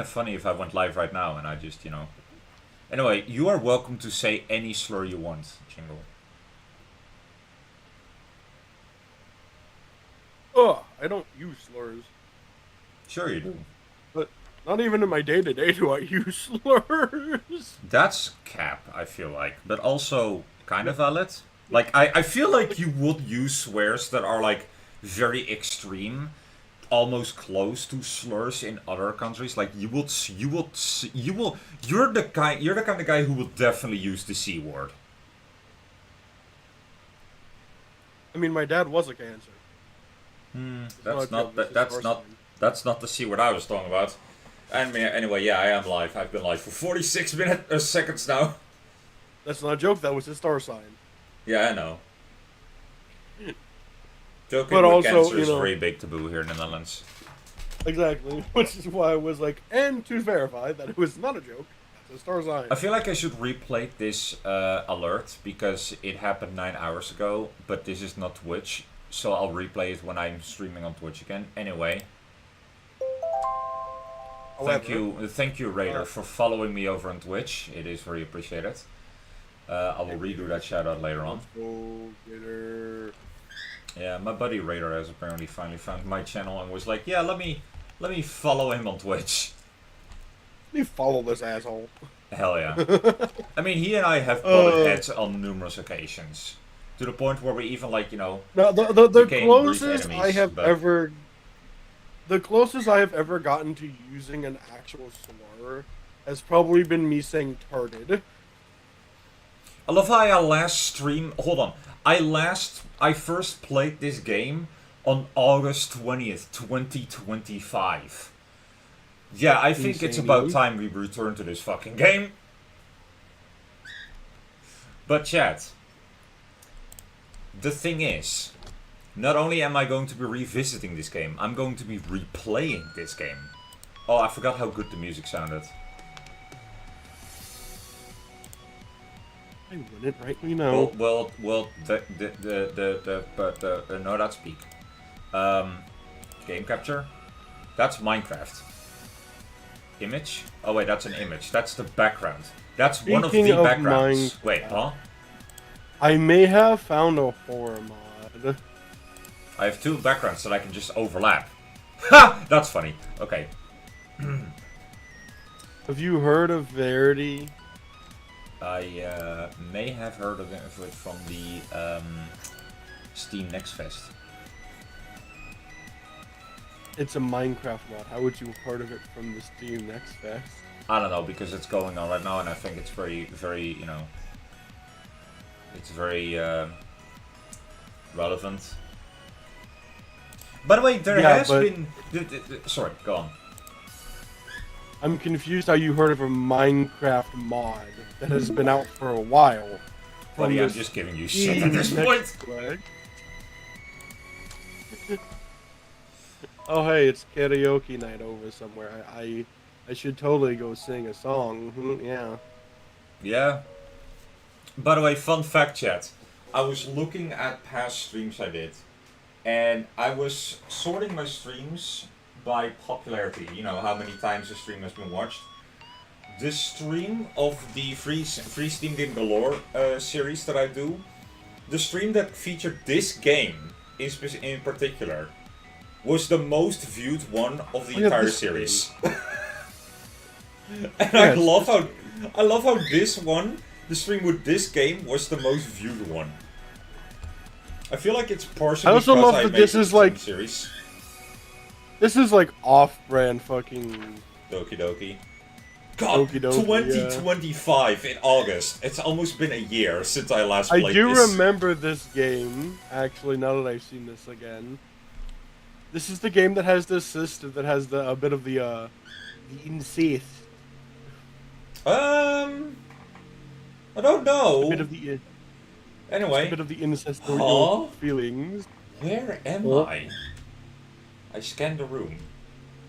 Funny if I went live right now and I just, you know. Anyway, you are welcome to say any slur you want, Jingle. Ugh, I don't use slurs. Sure you do. But not even in my day-to-day do I use slurs. That's cap, I feel like. But also kind of valid. Like, I feel like you would use swears that are, like, very extreme, almost close to slurs in other countries. Like, you're the kind of guy who will definitely use the C word. I mean, my dad was a Cancer. It's not a That's joke. not, It's that, his that's star not, sign. that's not the C word I was talking about. And anyway, yeah, I am live. I've been live for 46 seconds now. That's not a joke. That was his star sign. Yeah, I know. Joking But with also, cancer is a very big taboo here in the Netherlands. exactly. Which is why I was like, and to verify that it was not a joke. That's his star sign. I feel like I should replay this alert because it happened 9 hours ago, but this is not Twitch, so I'll replay it when I'm streaming on Twitch again. Anyway, However, thank you, Raider, for following me over on Twitch. It is very appreciated. I will redo that shout out later on. Yeah, my buddy Raider has apparently finally found my channel and was like, "Yeah, let me follow him on Twitch." Let me follow this asshole. Hell yeah! I mean, he and I have butted heads on numerous occasions, to the point where we even No, the became brief closest enemies, I have but- ever, the closest I have ever gotten to using an actual slur has probably been me saying "tarded." I love how I last stream. Hold on, I first played this game on August 20th, 2025. Yeah, I think it's about time we return to this fucking game. But chat, the thing is, not only am I going to be revisiting this game, I'm going to be replaying this game. Oh, I forgot how good the music sounded. I wouldn't rightly know. Well, no, that's peak. Game capture. That's Minecraft. Image? Oh wait, that's an image. That's the background. That's one of the Speaking of backgrounds. Minecraft. Wait, huh? I may have found a horror mod. I have two backgrounds that I can just overlap. Ha! That's funny. Okay. Have you heard of Verity? I may have heard of it from the Steam Next Fest. It's a Minecraft mod. How would you have heard of it from the Steam Next Fest? I don't know, because it's going on right now and I think it's very, very, you know, it's very relevant. By the way, there has been... Sorry, go on. I'm confused how you heard of a Minecraft mod that has been out for a while. Buddy, I'm just giving you shit at this point. Oh hey, it's karaoke night over somewhere. I should totally go sing a song. Yeah. Yeah. By the way, fun fact, chat. I was looking at past streams I did, and I was sorting my streams by popularity. You know, how many times a stream has been watched. The stream of the Free Steam Game Galore series that I do, the stream that featured this game in particular, was the most viewed one of the entire series. And I love how this one, the stream with this game, was the most viewed one. I feel like it's partially I also because love I that made this the is like series. This is like off-brand fucking Doki Doki. God, Okie dokie, 2025 in August. It's almost been a year since I last played I do this. remember this game, actually, now that I've seen this again. This is the game that has the sister that has a bit of the incest. I don't know. A bit of the Anyway. a bit of the incestual feelings. Where am I? I scanned the room.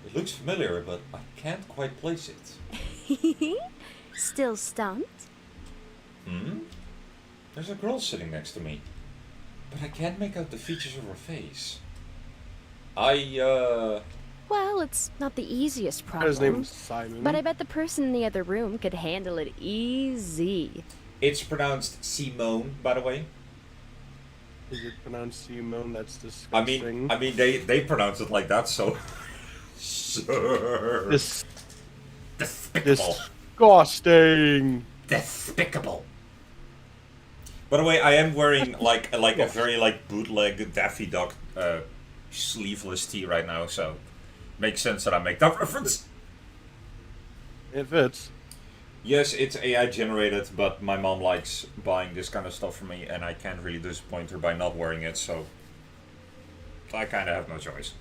It looks familiar, but I can't quite place it. Still stumped? There's a girl sitting next to me, but I can't make out the features of her face. I Well, it's not the easiest His name problem. was Simon. But I bet the person in the other room could handle it easy. It's pronounced Simone, by the way. Is it pronounced Simone? That's disgusting. I mean, they pronounce it like that, so. Sure. Despicable. Disgusting. Despicable. By the way, I am wearing like a very like bootleg Daffy Duck sleeveless tee right now, so makes sense that I make that reference. It fits. Yes, it's AI generated, but my mom likes buying this kind of stuff for me, and I can't really disappoint her by not wearing it, so I kind of have no choice.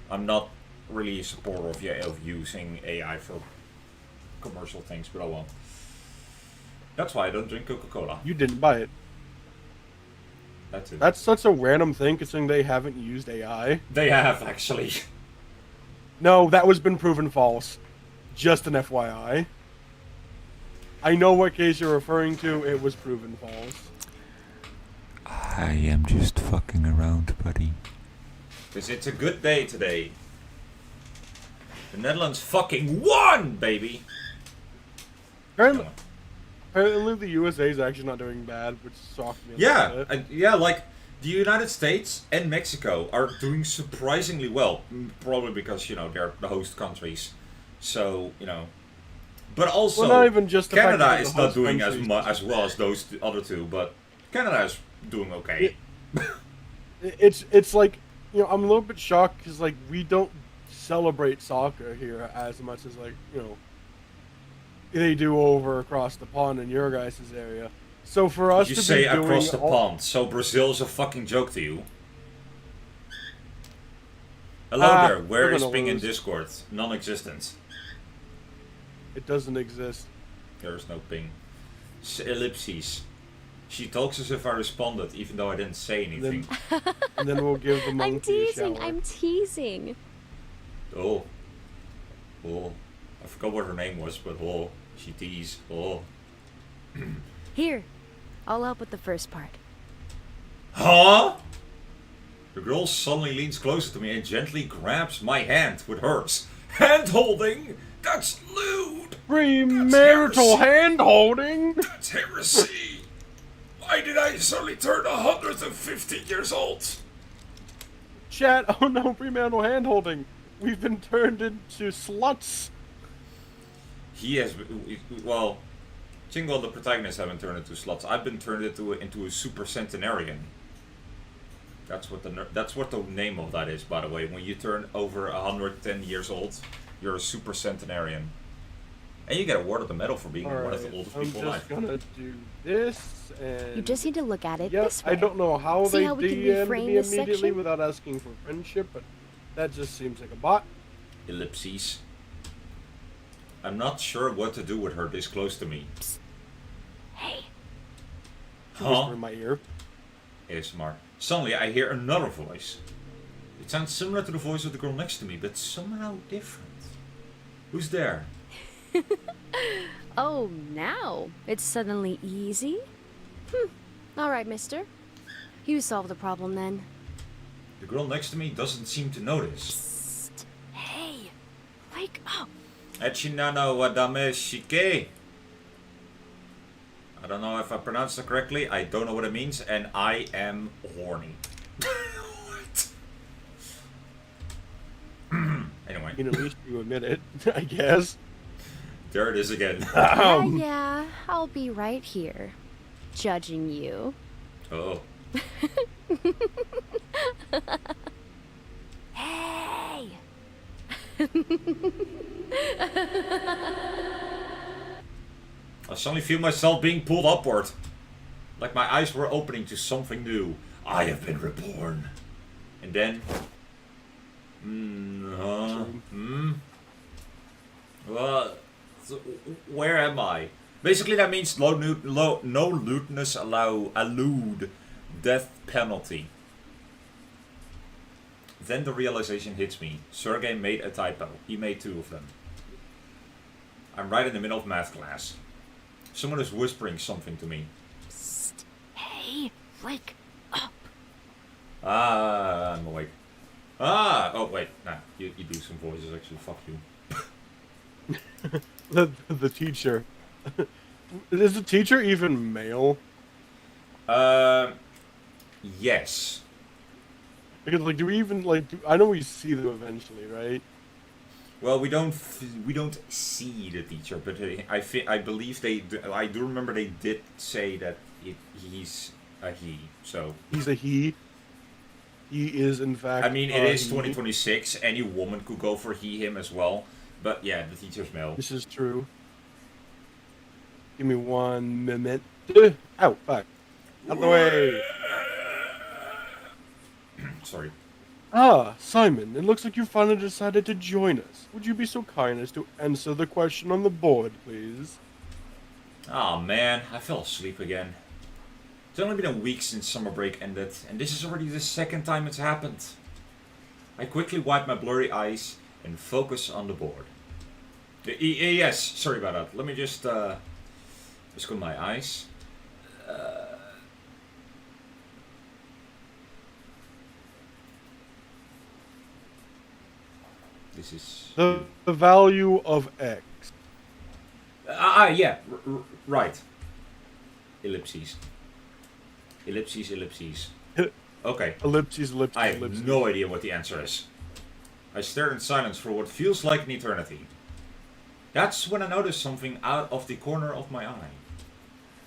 I'm not really a supporter of using AI for commercial things, but I won't. That's why I don't drink Coca-Cola. You didn't buy it. That too. That's such a random thing, considering they haven't used AI. They have, actually. No, that was been proven false. Just an FYI. I know what case you're referring to. It was proven false. I am just fucking around, buddy. Because it's a good day today. The Netherlands fucking won, baby! Apparently the USA is actually not doing bad, which shocked me a little bit. Yeah, like, the United States and Mexico are doing surprisingly well. Probably because, you know, they're the host countries. So, you know. But also, well, not even just the fact Canada that is they're not the doing host as well as those other two, but Canada is doing okay. It's like, you know, I'm a little bit shocked because, like, we don't celebrate soccer here as much as, like, you know, they do over across the pond in your guys' area. So for us You to say be doing across the pond, so Brazil's a fucking joke to you. Hello there, where we're is gonna Ping in lose. Discord? Non-existent. It doesn't exist. There is no ping. Ellipses. She talks as if I responded, even though I didn't say anything. And then we'll give the I'm monkey a teasing. shower. I'm teasing. Oh. Oh. I forgot what her name was, but oh. She teased. Oh. Here, I'll help with the first part. Huh? The girl suddenly leans closer to me and gently grabs my hand with hers. Hand holding? That's lewd! Premarital hand holding. That's heresy! Why did I suddenly turn 150 years old? Chat. Oh no, premarital hand holding. We've been turned into sluts. He has, well, Jingle, the protagonist, haven't turned into sluts. I've been turned into a super centenarian. That's what the name of that is, by the way. When you turn over 110 years old, you're a super centenarian, and you get awarded the medal for being one of the oldest people alive. I'm just gonna do this, and You just need to look at it yep, this way. I don't know how See they how we can DM'd reframe me this immediately section? without asking for friendship, but that just seems like a bot. Ellipses. I'm not sure what to do with her this close to me. Hey, Whisper in my ear. ASMR. Suddenly, I hear another voice. It sounds similar to the voice of the girl next to me, but somehow different. Who's there? oh, now it's suddenly easy? All right, mister. You solve the problem then. The girl next to me doesn't seem to notice. Psst. Hey, wake up. Echinano wadame shike. I don't know if I pronounced it correctly. I don't know what it means, and I am horny. What? Anyway. I mean, at least you admit it, I guess. There it is again. Yeah, I'll be right here, judging you. Oh. Hey! I suddenly feel myself being pulled upward. Like my eyes were opening to something new. I have been reborn. And then... Well, so where am I? Basically that means no lewdness allowed death penalty. Then the realization hits me. Sergey made a typo. He made 2 of them. I'm right in the middle of math class. Someone is whispering something to me. Psst. Hey, wake up. Ah, I'm awake. Ah! Oh, wait. Nah, you do some voices, actually. Fuck you. The teacher. Is the teacher even male? Yes. Because like, do we even like? I know we see them eventually, right? Well, we don't see the teacher, but I believe I do remember they did say that he's a he. So He's a he. He is in fact. I mean, it is he. 2026. Any woman could go for he him as well. But yeah, the teacher's male. This is true. Give me 1 minute. Ow! Fuck! Out the way. Sorry. Ah, Simon, it looks like you finally decided to join us. Would you be so kind as to answer the question on the board, please? Oh man, I fell asleep again. It's only been a week since summer break ended, and this is already the second time it's happened. I quickly wipe my blurry eyes and focus on the board. Yes, sorry about that. Let me just go my eyes. This is The value of X. yeah, right. Ellipses. Ellipses, ellipses. Okay. Ellipses, ellipses, I have ellipses. no idea what the answer is. I stare in silence for what feels like an eternity. That's when I notice something out of the corner of my eye.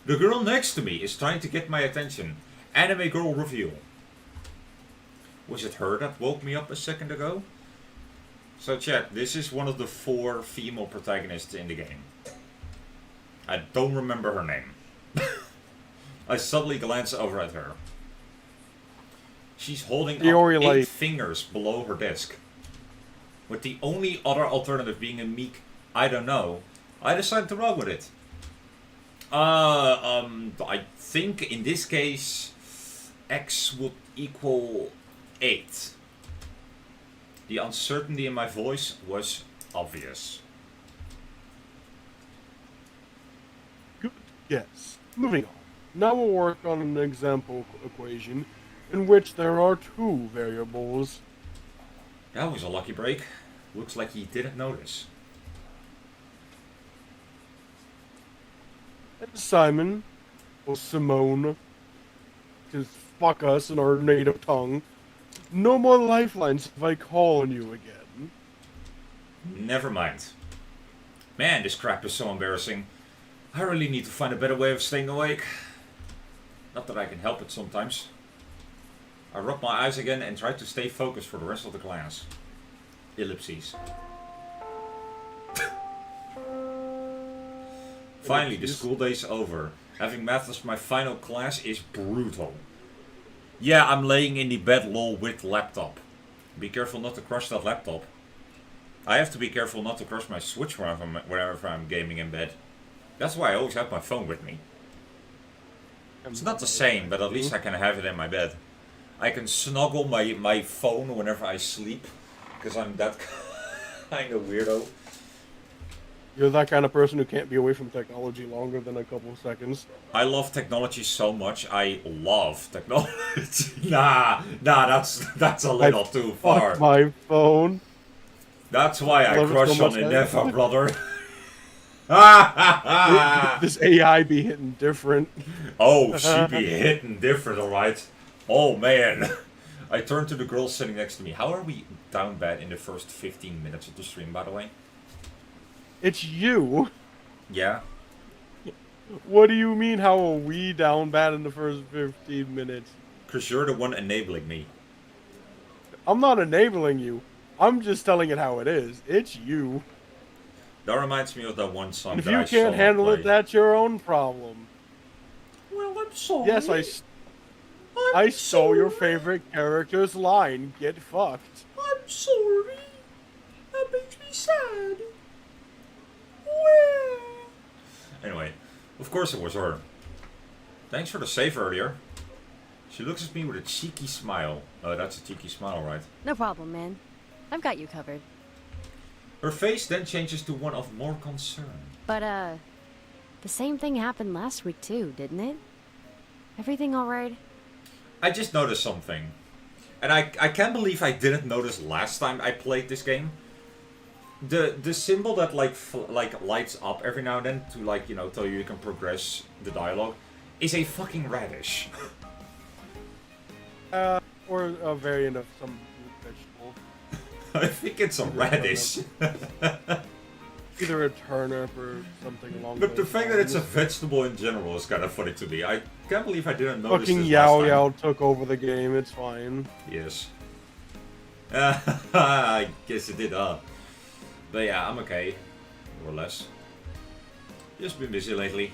The girl next to me is trying to get my attention. Anime girl reveal. Was it her that woke me up a second ago? So chat, this is one of the 4 female protagonists in the game. I don't remember her name. I suddenly glance over at her. She's holding up 8 fingers below her desk. With the only other alternative being a meek, I don't know, I decided to roll with it. I think in this case, X would equal 8. The uncertainty in my voice was obvious. Good guess. Moving on. Now we'll work on an example equation in which there are 2 variables. That was a lucky break. Looks like he didn't notice. And Simon, or Simone, because fuck us in our native tongue, no more lifelines if I call on you again. Never mind. Man, this crap is so embarrassing. I really need to find a better way of staying awake. Not that I can help it sometimes. I rub my eyes again and try to stay focused for the rest of the class. Ellipses. Finally, the school day's over. Having math as my final class is brutal. Yeah, I'm laying in the bed lol with laptop. Be careful not to crush that laptop. I have to be careful not to crush my Switch whenever I'm gaming in bed. That's why I always have my phone with me. It's not the same, but at least I can have it in my bed. I can snuggle my phone whenever I sleep, because I'm that kind of weirdo. You're that kind of person who can't be away from technology longer than a couple of seconds. I love technology so much. I love technology. nah, that's a little too far. Fuck my phone. That's why I crush so on much, it, man. never, brother. This AI be hitting different. Oh, she be hitting different, alright. Oh, man. I turn to the girl sitting next to me. How are we down bad in the first 15 minutes of the stream, by the way? It's you. Yeah? What do you mean, how are we down bad in the first 15 minutes? Because you're the one enabling me. I'm not enabling you. I'm just telling it how it is. It's you. That reminds me of that one song And if that you I can't saw handle play. it, that's your own problem. Well, I'm sorry. Yes, I stole your favorite character's line. Get fucked. I'm sorry. That makes me sad. Well. Anyway, of course it was her. Thanks for the save earlier. She looks at me with a cheeky smile. Oh, that's a cheeky smile, right? No problem, man. I've got you covered. Her face then changes to one of more concern. But, the same thing happened last week too, didn't it? Everything alright? I just noticed something. And I can't believe I didn't notice last time I played this game. The symbol that like lights up every now and then to like, you know, tell you can progress the dialogue is a fucking radish. Or a variant of some vegetable. I think it's a radish. Either a turnip or something along But the those fact that it's a lines. vegetable in general is kind of funny to me. I can't believe I didn't notice Fucking this Yao last time. Yao took over the game, it's fine. Yes. I guess it did, But yeah, I'm okay. More or less. Just been busy lately.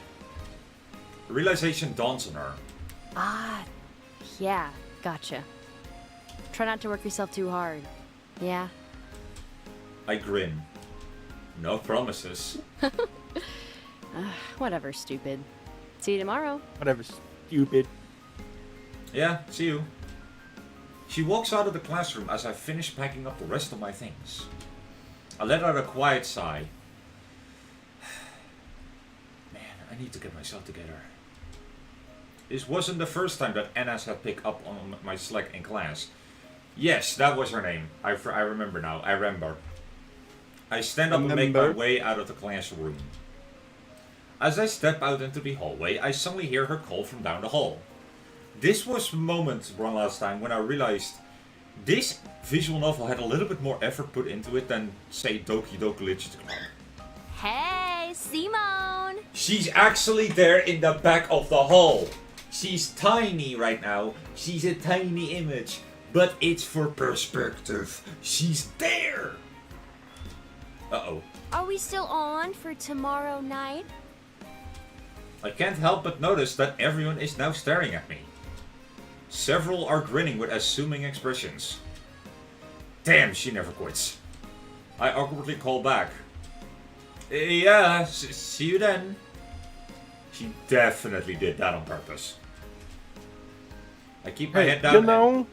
Realization dawns on her. Ah, yeah, gotcha. Try not to work yourself too hard. Yeah? I grin. No promises. Whatever, stupid. See you tomorrow. Whatever, stupid. Yeah, see you. She walks out of the classroom as I finish packing up the rest of my things. I let out a quiet sigh. Man, I need to get myself together. This wasn't the first time that Anna's had picked up on my slack in class. Yes, that was her name. I remember now. I remember. I stand up and make my way out of the classroom. As I step out into the hallway, I suddenly hear her call from down the hall. This was the moment one last time when I realized this visual novel had a little bit more effort put into it than, say, Doki Doki Literature Club. Hey, Simone! She's actually there in the back of the hall. She's tiny right now. She's a tiny image. But it's for perspective. She's there! Uh-oh. Are we still on for tomorrow night? I can't help but notice that everyone is now staring at me. Several are grinning with assuming expressions. Damn, she never quits. I awkwardly call back. Yeah, see you then. She definitely did that on purpose. I keep my Hey, head down. you know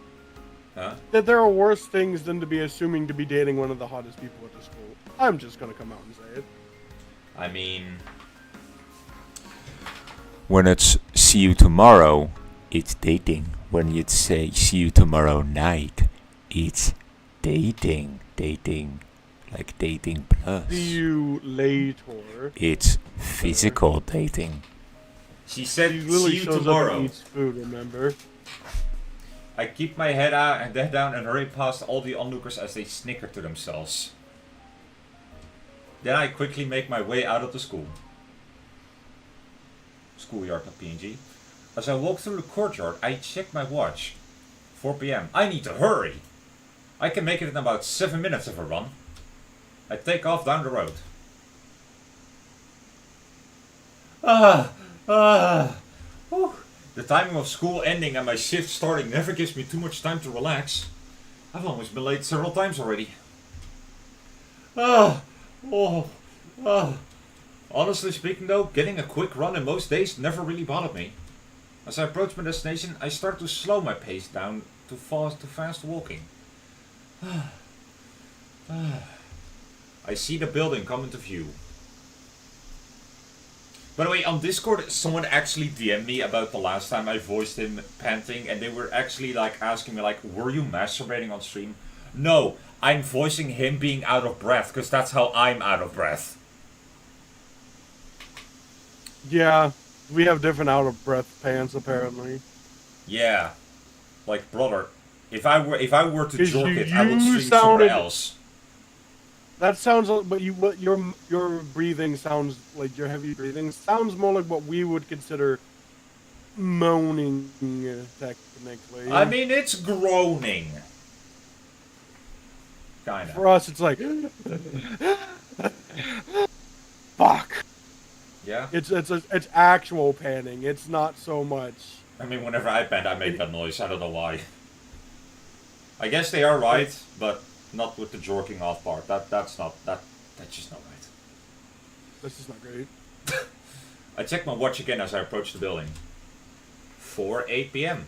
Huh? that there are worse things than to be assuming to be dating one of the hottest people at the school. I'm just gonna come out and say it. I mean, When it's see you tomorrow, it's dating. When you say see you tomorrow night, it's dating. Dating. Like dating plus. See you later. It's physical dating. she said, She literally see you shows up tomorrow. and eats food, remember? I keep my head out and head down and hurry past all the onlookers as they snicker to themselves. Then I quickly make my way out of the school. Schoolyard.png. As I walk through the courtyard, I check my watch. 4 p.m. I need to hurry! I can make it in about 7 minutes if I run. I take off down the road. Whew. The timing of school ending and my shift starting never gives me too much time to relax. I've almost been late several times already. Honestly speaking though, getting a quick run in most days never really bothered me. As I approach my destination, I start to slow my pace down to fast walking. I see the building come into view. By the way, on Discord, someone actually DM'd me about the last time I voiced him panting, and they were actually like asking me like, were you masturbating on stream? No, I'm voicing him being out of breath, because that's how I'm out of breath. Yeah, we have different out of breath pants apparently. Yeah. Like, brother, if I were to 'Cause jork you- it, I would you stream somewhere sounded- else. That sounds like, but your breathing sounds like your heavy breathing sounds more like what we would consider moaning technically. I mean, it's groaning. Kinda. for us, it's like fuck. Yeah? It's actual panning. It's not so much. I mean, whenever I pant, I make that noise. I don't know why. I guess they are right, but not with the jorking off part. That's just not right. This is not great. I check my watch again as I approach the building. 4:08 p.m.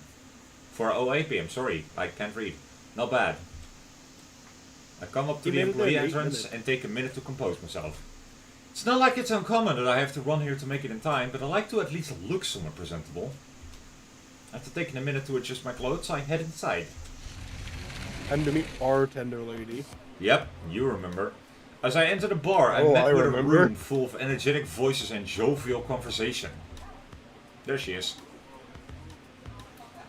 4:08 p.m. Sorry, I can't read. Not bad. I come up to the employee entrance and take a minute to compose myself. It's not like it's uncommon that I have to run here to make it in time, but I like to at least look somewhat presentable. After taking a minute to adjust my clothes, I head inside. Time to meet bartender lady. Yep, you remember. As I entered the bar, I Oh, met I with remember. a room full of energetic voices and jovial conversation. There she is.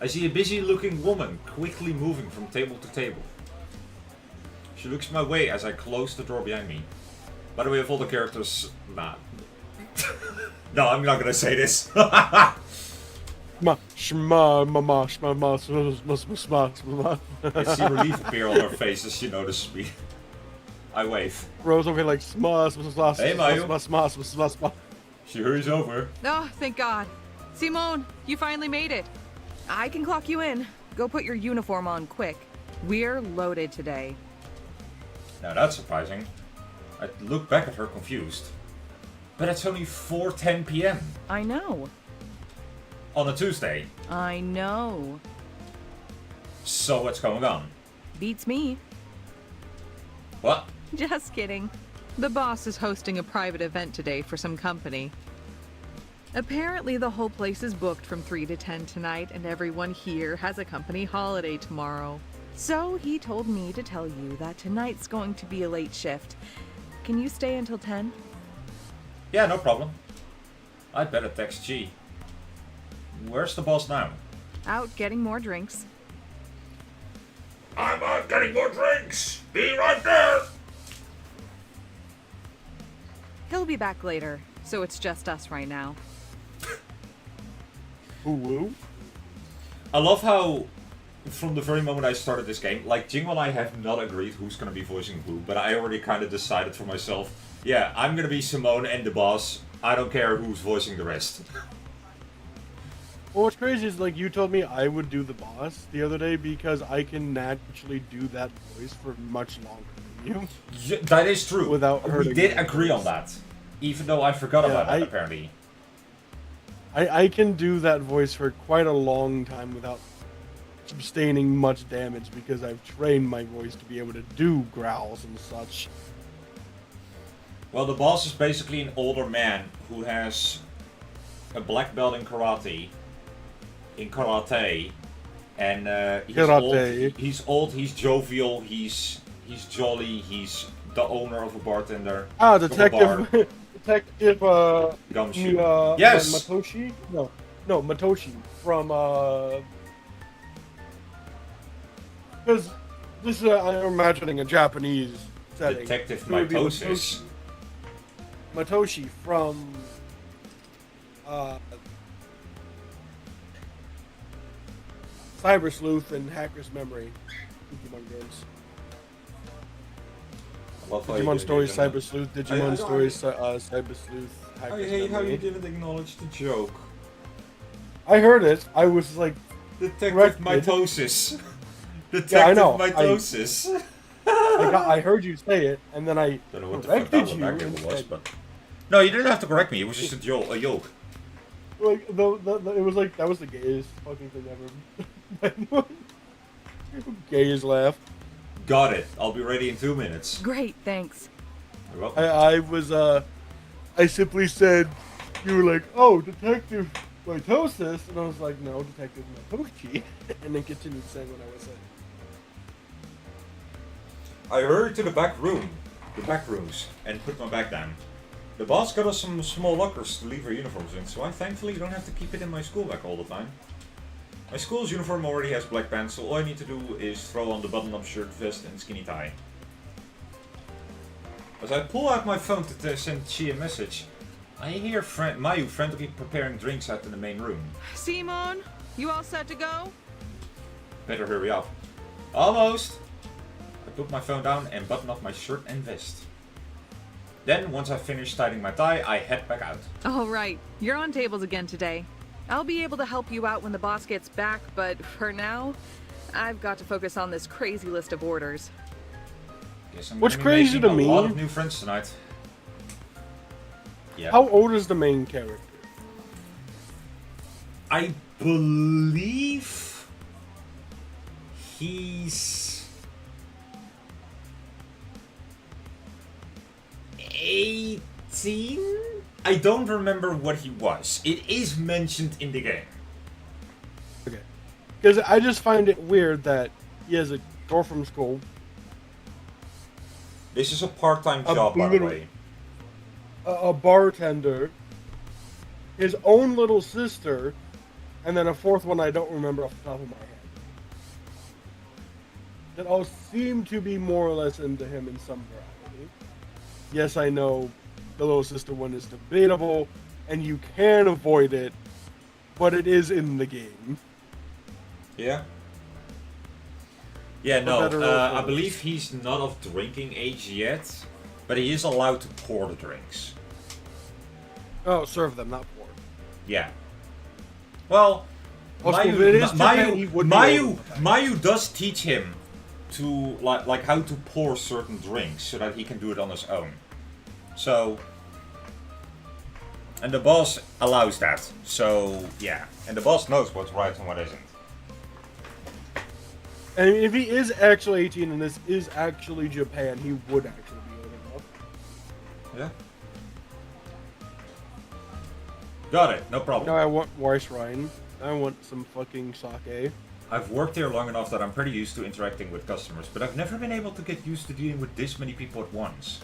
I see a busy-looking woman quickly moving from table to table. She looks my way as I close the door behind me. By the way, of all the characters... Nah. No, I'm not gonna say this. Ma, shma, mama, shma, ma, shma. I see relief appear on her face as she notices me. I wave. Rose over here like sma, sma, sma, Hey, sma, Mayu. sma, sma, sma, sma, sma. She hurries over. Oh, thank God. Simone, you finally made it. I can clock you in. Go put your uniform on quick. We're loaded today. Now that's surprising. I look back at her confused. But it's only 4:10 p.m. I know. on a Tuesday. I know. So what's going on? Beats me. What? Just kidding. The boss is hosting a private event today for some company. Apparently the whole place is booked from 3 to 10 tonight, and everyone here has a company holiday tomorrow. So he told me to tell you that tonight's going to be a late shift. Can you stay until 10? Yeah, no problem. I'd better text G. Where's the boss now? Out getting more drinks. I'm out getting more drinks! Be right there! He'll be back later, so it's just us right now. Woo-woo. I love how, from the very moment I started this game, like, Jingle and I have not agreed who's gonna be voicing who, but I already kind of decided for myself, yeah, I'm gonna be Simone and the boss. I don't care who's voicing the rest. Well, what's crazy is, like, you told me I would do the boss the other day because I can naturally do that voice for much longer than you. Yeah, that is true. Without we hurting did my agree on voice. that. Even though I forgot Yeah, about that, I- apparently. I can do that voice for quite a long time without sustaining much damage because I've trained my voice to be able to do growls and such. Well, the boss is basically an older man who has a black belt in karate, and he's Karate. old. He's old. He's jovial. He's jolly. He's the owner of a bartender. Ah, of a Detective, bar. Detective, Gumshoe. Yes! Yes! Matoshi? No, Matoshi from, because this is, I'm imagining a Japanese setting. Detective So it would be Mitosis. Matoshi from, Cyber Sleuth and Hacker's Memory. Digimon games. I love how you Digimon didn't Stories, even- Cyber Sleuth, I Digimon don't- Stories, Cyber Sleuth, I Hacker's hate how you Memory. didn't acknowledge the joke. I heard it. I was like, Detective Corrected. Mitosis. Detective Yeah, I know. Mitosis. I heard you say it, and then I Don't know what the fuck that corrected one you. back was, Instead. but no, you didn't have to correct me. It was just a joke. Like it was like that was the gayest fucking thing ever. Gayest laugh. Got it. I'll be ready in 2 minutes. Great, thanks. You're welcome. I was I simply said, you were like, oh, Detective Mitosis, and I was like, no, Detective Matoshi, and then continued saying what I was saying. I hurried to the back rooms, and put my bag down. The boss got us some small lockers to leave our uniforms in, so I thankfully don't have to keep it in my school bag all the time. My school's uniform already has black pants, so all I need to do is throw on the button-up shirt, vest, and skinny tie. As I pull out my phone to send Chi a message, I hear Mayu frantically preparing drinks out in the main room. Simone, you all set to go? Better hurry up. Almost! I put my phone down and button up my shirt and vest. Then, once I finish tying my tie, I head back out. All right, you're on tables again today. I'll be able to help you out when the boss gets back, but for now, I've got to focus on this crazy list of orders. Guess I'm What's gonna be crazy making to me- a lot of new friends tonight. Yeah. How old is the main character? I believe he's 18? I don't remember what he was. It is mentioned in the game. Okay, because I just find it weird that he has a or from school. This is a part-time A job, by the boodle- way. A bartender, his own little sister, and then a fourth one I don't remember off the top of my head. That all seem to be more or less into him in some variety. Yes, I know the little sister one is debatable, and you can avoid it, but it is in the game. Yeah. Yeah, For no, better or I worse. believe he's not of drinking age yet, but he is allowed to pour the drinks. Oh, serve them, not pour. Yeah. Well, Also, if it is Japan, he would be able to. Mayu does teach him to like how to pour certain drinks so that he can do it on his own. So, and the boss allows that. So yeah, and the boss knows what's right and what isn't. And if he is actually 18 and this is actually Japan, he would actually be old enough. Yeah. Got it. No problem. Now I want rice wine. I want some fucking sake. I've worked here long enough that I'm pretty used to interacting with customers, but I've never been able to get used to dealing with this many people at once.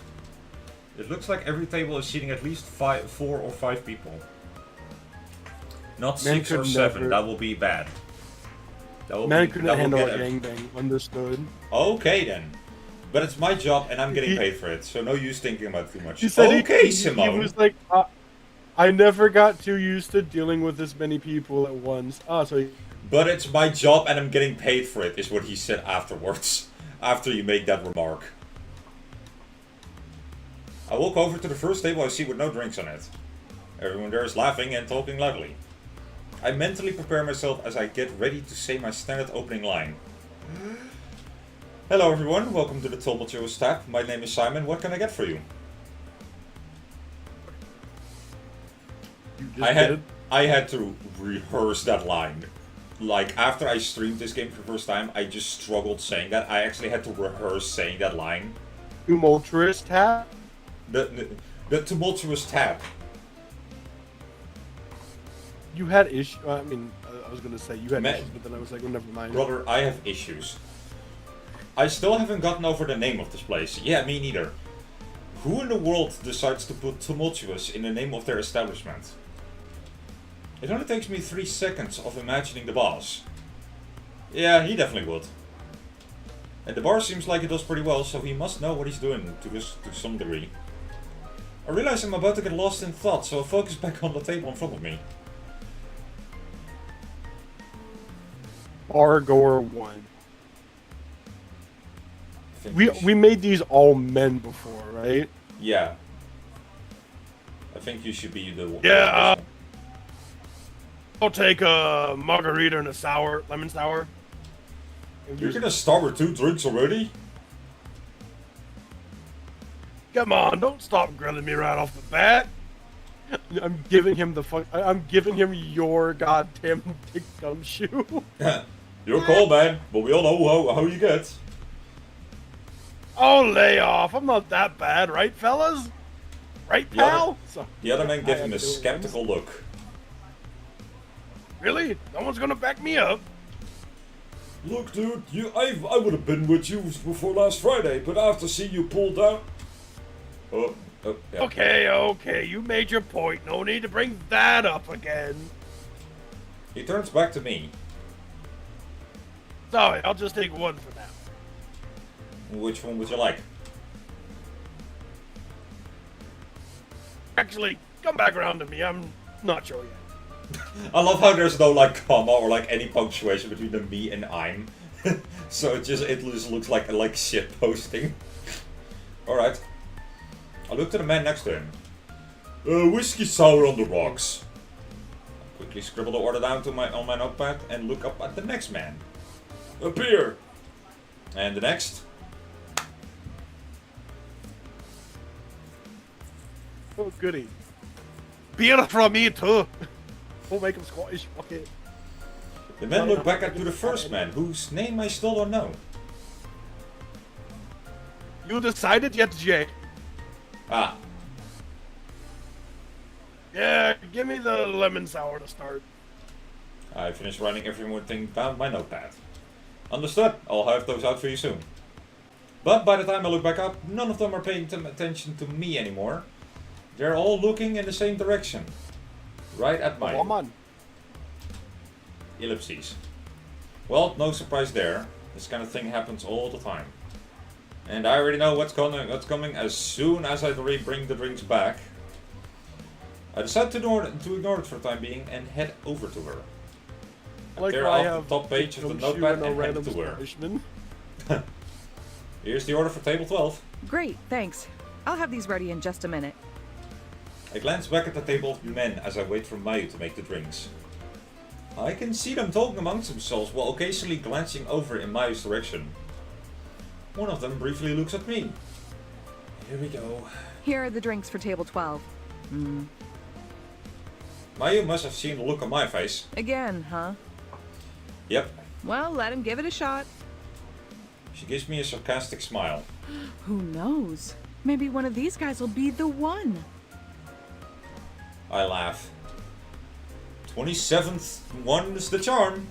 It looks like every table is seating at least 4 or 5 people. Not Man 6 or could 7, never- that will be bad. That will Man be, couldn't that will handle a get gangbang. Understood. Okay then. But it's my job and I'm getting He- paid for it, so no use thinking about it too much. He said Okay, he Simone. was like, I never got too used to dealing with this many people at once. But it's my job and I'm getting paid for it, is what he said afterwards. After you make that remark. I walk over to the first table I see with no drinks on it. Everyone there is laughing and talking loudly. I mentally prepare myself as I get ready to say my standard opening line. Hello everyone, welcome to the Tumultuous Tap. My name is Simon, what can I get for you? You just did. I had to rehearse that line. Like, after I streamed this game for the first time, I just struggled saying that. I actually had to rehearse saying that line. Tumultuous tap. The tumultuous tap. You had issues. I mean, I was gonna say you had Man. issues, but then I was like, well, never mind. Brother, I have issues. I still haven't gotten over the name of this place. Yeah, me neither. Who in the world decides to put tumultuous in the name of their establishment? It only takes me 3 seconds of imagining the boss. Yeah, he definitely would. And the bar seems like it does pretty well, so he must know what he's doing to some degree. I realize I'm about to get lost in thought, so I focus back on the table in front of me. Bar goer 1. I think We made these all men before, right? Yeah. I think you should be the one. Yeah, I'll take a margarita and a sour, lemon sour. You're gonna start with 2 drinks already? Come on, don't stop grilling me right off the bat. I'm giving him I'm giving him your goddamn big dumb shoe. You're cool, man, but we all know how you get. Oh, lay off. I'm not that bad, right, fellas? Right, The other- pal? So, The other man I gave had him a to do it skeptical look. really? No one's gonna back me up. Look, dude, I would have been with you before last Friday, but after seeing you pulled out, Oh, yeah. Okay, you made your point. No need to bring that up again. He turns back to me. Sorry, I'll just take one for now. Which one would you like? Actually, come back around to me. I'm not sure yet. I love how there's no like comma or like any punctuation between the me and I'm. So it just looks like shit posting. Alright. I look to the man next to him. whiskey sour on the rocks. Quickly scribble the order down on my notepad and look up at the next man. A beer. And the next. Oh, goody. Beer from me, too. We'll make him Scottish. Fuck it. The men look back at to the first man, whose name I still don't know. You decided yet, Jay? Ah, Yeah, give me the lemon sour to start. I finished writing everything down my notepad. Understood. I'll have those out for you soon. But by the time I look back up, none of them are paying attention to me anymore. They're all looking in the same direction. Right at my Come on. ellipses. Well, no surprise there. This kind of thing happens all the time. And I already know what's coming as soon as I bring the drinks back. I decide to ignore it for the time being and head over to her. Like Tear I off the top page of the notepad and hand it to her. Here's the order for table 12. Great, thanks. I'll have these ready in just a minute. I glance back at the table of men as I wait for Mayu to make the drinks. I can see them talking amongst themselves while occasionally glancing over in Mayu's direction. One of them briefly looks at me. Here we go. Here are the drinks for table 12. Mayu must have seen the look on my face. Again, huh? Yep. Well, let him give it a shot. She gives me a sarcastic smile. Who knows? Maybe one of these guys will be the one. I laugh. 27th one is the charm.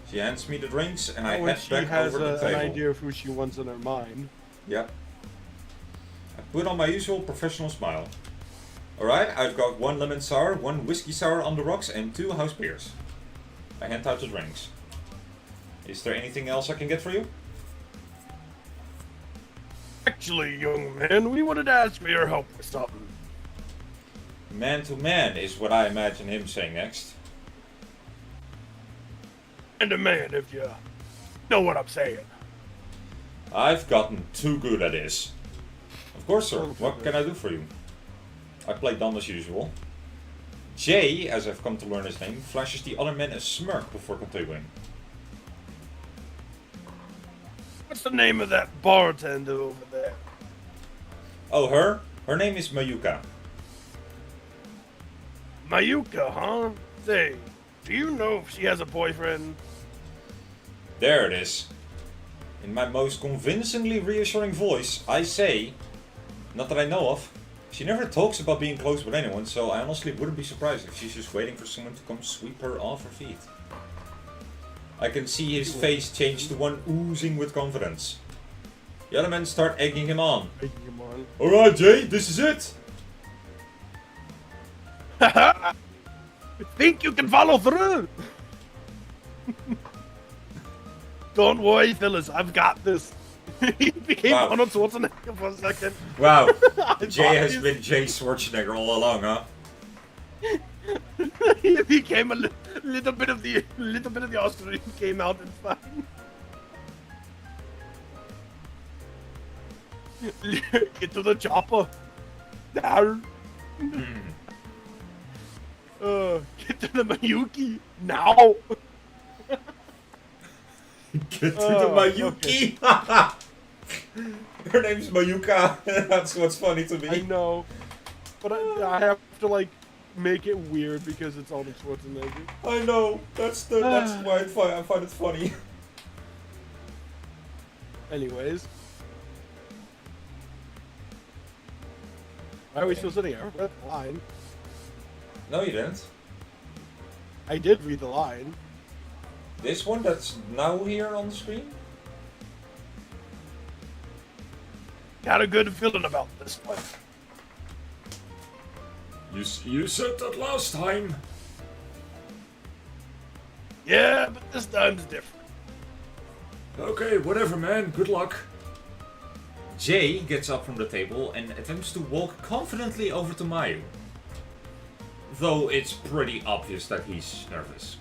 She hands me the drinks and I head she back has over the table. an idea of who she wants in her mind. Yep. I put on my usual professional smile. Alright, I've got 1 lemon sour, 1 whiskey sour on the rocks and 2 house beers. I hand out the drinks. Is there anything else I can get for you? Actually, young man, we wanted to ask for your help with something. Man to man is what I imagine him saying next. And a man, if you know what I'm saying. I've gotten too good at this. Of course, sir. What can I do for you? I play dumb as usual. Jay, as I've come to learn his name, flashes the other men a smirk before continuing. What's the name of that bartender over there? Oh, her? Her name is Mayuka. Mayuka, huh? Say, do you know if she has a boyfriend? There it is. In my most convincingly reassuring voice, I say, not that I know of, she never talks about being close with anyone, so I honestly wouldn't be surprised if she's just waiting for someone to come sweep her off her feet. I can see his face change to one oozing with confidence. The other men start egging him on. Alright, Jay, this is it. Think you can follow through? Don't worry, fellas, I've got this. He became Wow. Arnold Schwarzenegger for a second. Wow, Jay has been Jay Schwarzenegger all along, huh? He became a little bit of the Austrian, came out and fine. Get to the chopper. Now. Get to the Mayuki now. Get to the Mayuki! Her name's Mayuka. That's what's funny to me. I know, but I have to like make it weird because it's Arnold Schwarzenegger. I know. That's why I find it funny. Anyways, why are we still sitting here? I read the line. No, you didn't. I did read the line. This one that's now here on the screen? Got a good feeling about this one. You said that last time. Yeah, but this time's different. Okay, whatever, man. Good luck. Jay gets up from the table and attempts to walk confidently over to Mayu. Though it's pretty obvious that he's nervous.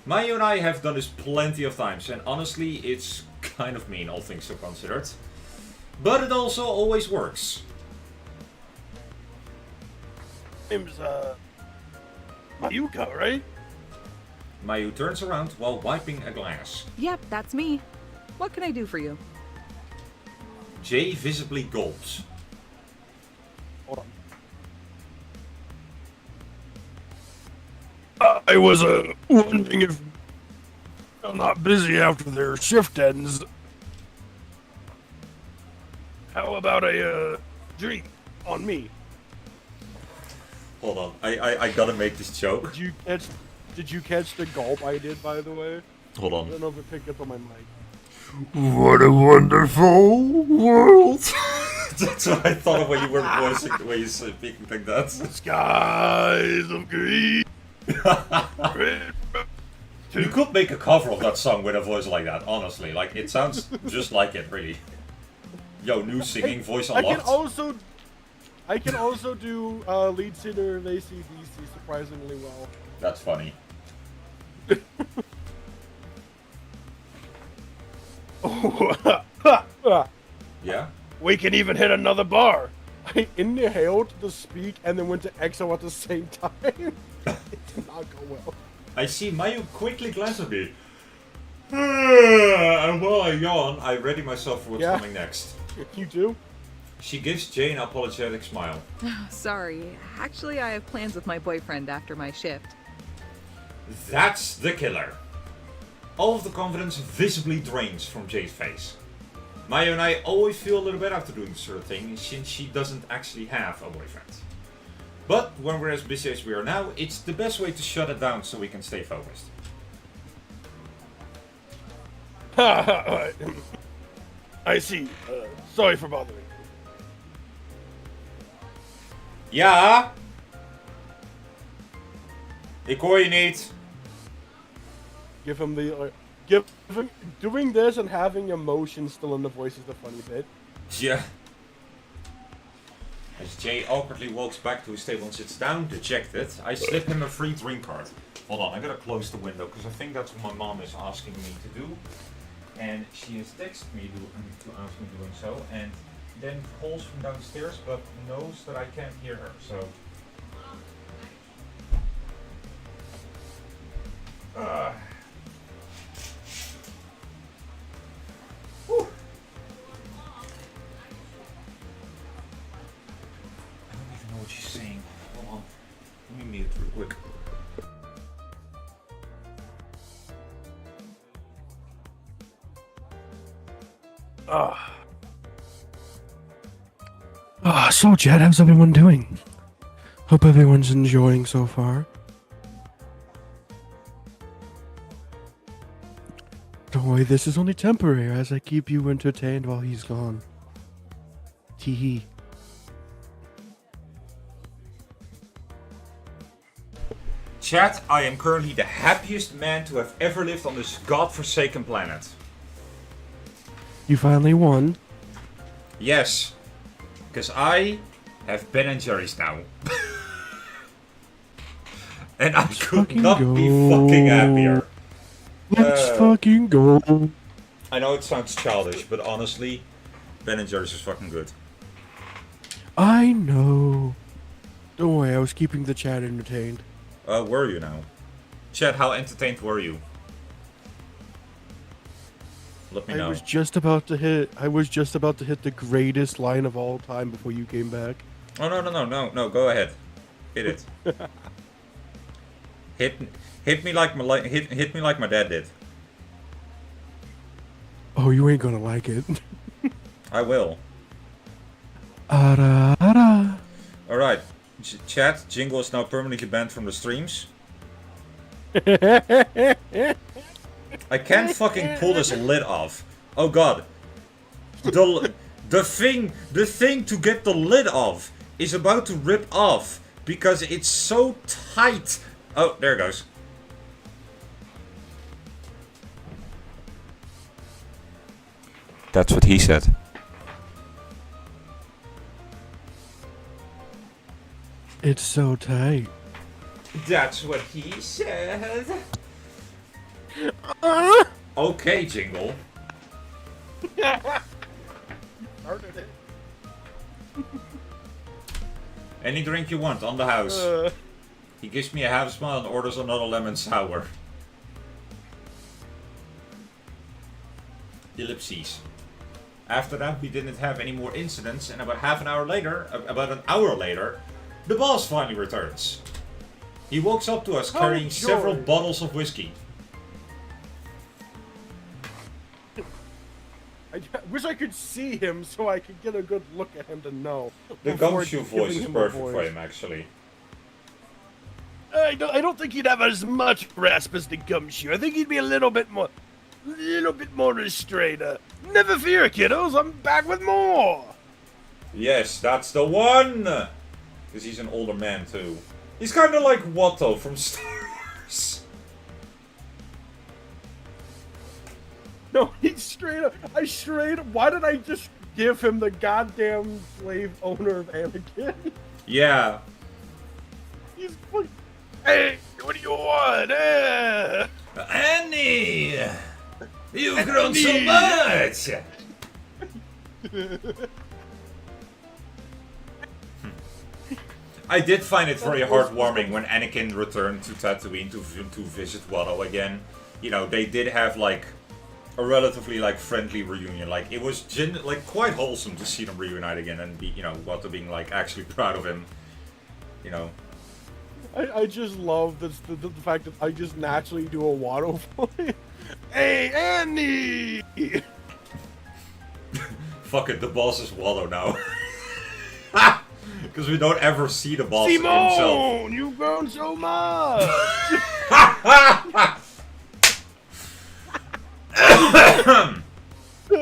Mayu and I have done this plenty of times, and honestly, it's kind of mean, all things so considered. But it also always works. Name's Mayuka, right? Mayu turns around while wiping a glass. Yep, that's me. What can I do for you? Jay visibly gulps. Hold on. I was wondering if I'm not busy after their shift ends. How about a drink on me? Hold on, I gotta make this joke. Did you catch the gulp I did, by the way? Hold I on. don't know if it picked up on my mic. What a wonderful world. That's what I thought of when you were voicing, when you speaking like that. Skies of green. You could make a cover of that song with a voice like that, honestly. Like, it sounds just like it, really. Yo, new singing voice unlocked. I can also do lead singer of AC/DC surprisingly well. That's funny. Yeah? We can even hit another bar. I inhaled to speak and then went to exhale at the same time. It did not go well. I see Mayu quickly glance at me. And while I yawn, I ready myself for what's coming next. You do? She gives Jay an apologetic smile. Sorry. Actually, I have plans with my boyfriend after my shift. That's the killer. All of the confidence visibly drains from Jay's face. Mayu and I always feel a little bit after doing this sort of thing, since she doesn't actually have a boyfriend. But when we're as busy as we are now, it's the best way to shut it down so we can stay focused. I see. Sorry for bothering. Ja? Ik hoor je niet. Give him the doing this and having emotion still in the voice is the funny bit. Yeah. As Jay awkwardly walks back to his table and sits down, dejected, I slip him a free drink card. Hold on, I gotta close the window because I think that's what my mom is asking me to do. And she has texted me to ask me doing so, and then calls from downstairs, but knows that I can't hear her, so... Whew. I don't even know what she's saying. Hold on. Let me mute it real quick. So Jed, how's everyone doing? Hope everyone's enjoying so far. Don't worry, this is only temporary as I keep you entertained while he's gone. Tee-hee. Chat, I am currently the happiest man to have ever lived on this godforsaken planet. You finally won. Yes, because I have Ben and Jerry's now. And I could not be fucking happier. Let's fucking go. I know it sounds childish, but honestly, Ben and Jerry's is fucking good. I know. Don't worry, I was keeping the chat entertained. Were you now? Chat, how entertained were you? Let me know. I was just about to hit the greatest line of all time before you came back. Oh no, go ahead. Hit it. hit me like my dad did. Oh, you ain't gonna like it. I will. Ara ara. Alright. Chat, Jingle is now permanently banned from the streams. I can't fucking pull this lid off. Oh god. The thing to get the lid off is about to rip off because it's so tight. Oh, there it goes. That's what he said. It's so tight. That's what he said. Okay, Jingle. Any drink you want, on the house. He gives me a half smile and orders another lemon sour. Ellipses. After that, we didn't have any more incidents, and about an hour later, the boss finally returns. He walks up to us carrying several bottles of whiskey. I wish I could see him so I could get a good look at him to know. The gumshoe voice is perfect for him, actually. I don't think he'd have as much grasp as the gumshoe. I think he'd be a little bit more restrained. Never fear, kiddos. I'm back with more. Yes, that's the one! Because he's an older man, too. He's kind of like Watto from Star Wars. No, he's straight up. Why did I just give him the goddamn slave owner of Anakin? Yeah. He's like, hey, what do you want? Annie! You've grown so Annie! much! I did find it very heartwarming when Anakin returned to Tatooine to visit Watto again. You know, they did have like a relatively like friendly reunion. Like it was quite wholesome to see them reunite again and be, you know, Watto being like actually proud of him. You know. I just love the fact that I just naturally do a Watto voice. Hey, Annie! Fuck it, the boss is Watto now. Because we don't ever see the boss Simone, himself. you've grown so much!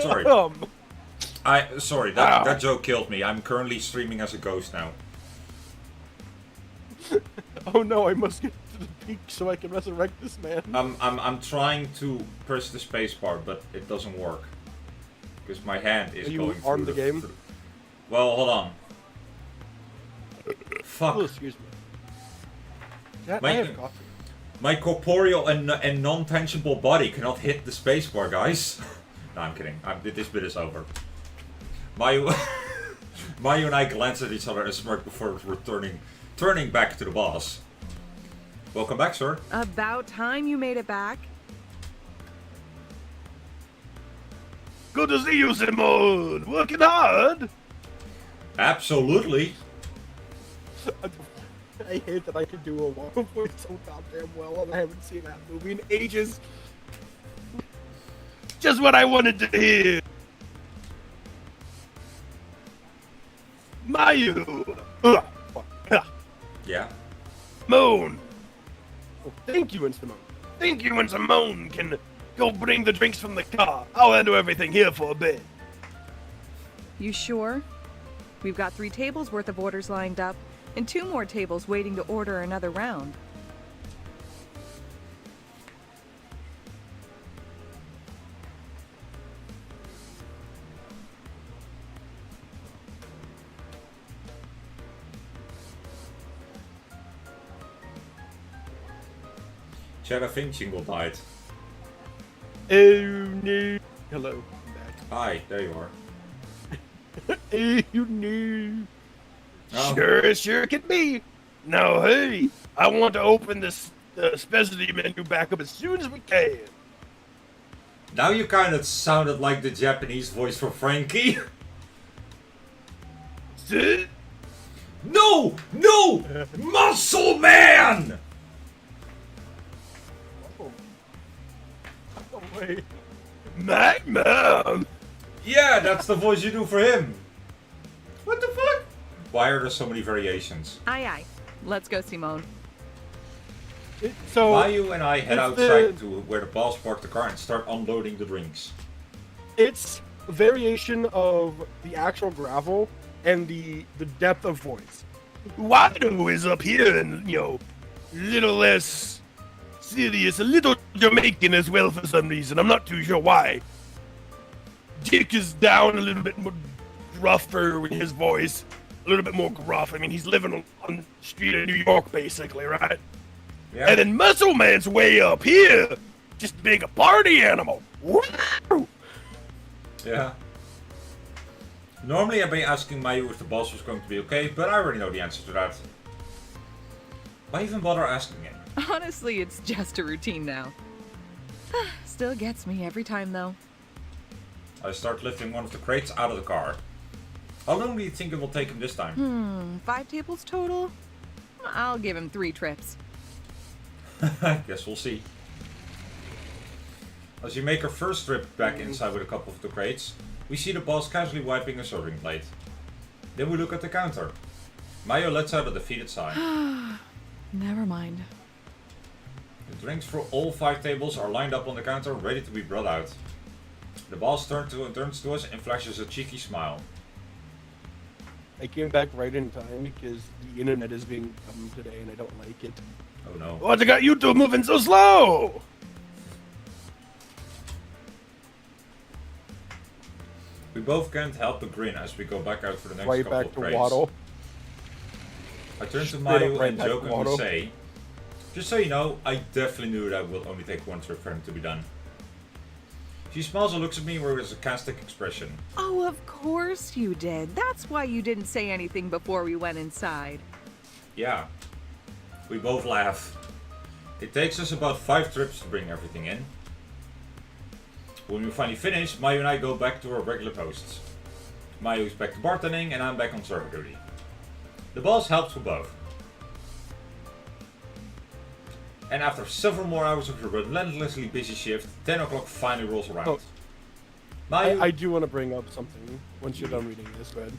Sorry. Sorry, that joke killed me. I'm currently streaming as a ghost now. Oh no, I must get to the peak so I can resurrect this man. I'm trying to press the spacebar, but it doesn't work. Because my hand is you going armed through the game? Well, hold on. Fuck. Oh, excuse me. Yeah, My- I have coffee. My corporeal and non-tangible body cannot hit the spacebar, guys. No, I'm kidding. This bit is over. Mayu and I glanced at each other and smirked before turning back to the boss. Welcome back, sir. About time you made it back. Good to see you, Simone! Working hard! Absolutely. I hate that I can do a Watto voice so goddamn well, and I haven't seen that movie in ages. Just what I wanted to hear! Mayu! Yeah. Moon! Oh, thank you, and Simone. Thank you, and Simone can go bring the drinks from the car. I'll handle everything here for a bit. You sure? We've got 3 tables worth of orders lined up, and 2 more tables waiting to order another round. Chad, I think Jingle died. Oh no. Hello. I'm back. Hi, there you are. Oh no. Oh. Sure can be. Now, hey, I want to open this specialty menu back up as soon as we can. Now you kind of sounded like the Japanese voice for Frankie. Sit. No! No! Muscle Man! Oh, wait. My mom. Yeah, that's the voice you do for him. What the fuck? Why are there so many variations? Aye aye. Let's go, Simone. So Mayu and I head it's outside to where the boss parked the car and start unloading the drinks. it's a variation of the actual gravel and the depth of voice. Watto is up here and, you know, a little less serious, a little Jamaican as well for some reason. I'm not too sure why. Dick is down a little bit more rougher with his voice. A little bit more gruff. I mean, he's living on the street of New York, basically, right? Yeah. And then Muscle Man's way up here. Just being a party animal. Wow. Yeah. Normally I'd be asking Mayu if the boss was going to be okay, but I already know the answer to that. Why even bother asking him? Honestly, it's just a routine now. Still gets me every time, though. I start lifting one of the crates out of the car. How long do you think it will take him this time? 5 tables total? I'll give him 3 trips. Guess we'll see. As you make our first trip back inside with a couple of the crates, we see the boss casually wiping a serving plate. Then we look at the counter. Mayo lets out a defeated sigh. Never mind. The drinks for all 5 tables are lined up on the counter, ready to be brought out. The boss turns to us and flashes a cheeky smile. I came back right in time because the internet is being dumb today and I don't like it. Oh no. What's got you two moving so slow? We both can't help but grin as we go back out for the next Right couple back of to crates. Waddle. I turn to Straight Mayu up right and back to jokingly Waddle. say, just so you know, I definitely knew that will only take one trip for him to be done. She smiles and looks at me with a sarcastic expression. Oh, of course you did. That's why you didn't say anything before we went inside. Yeah. We both laugh. It takes us about 5 trips to bring everything in. When we finally finish, Mayu and I go back to our regular posts. Mayu's back to bartending and I'm back on server duty. The boss helps with both. And after several more hours of a relentlessly busy shift, 10 o'clock finally rolls around. Oh. Mayu, I do want to bring up something once you're done reading this, Red.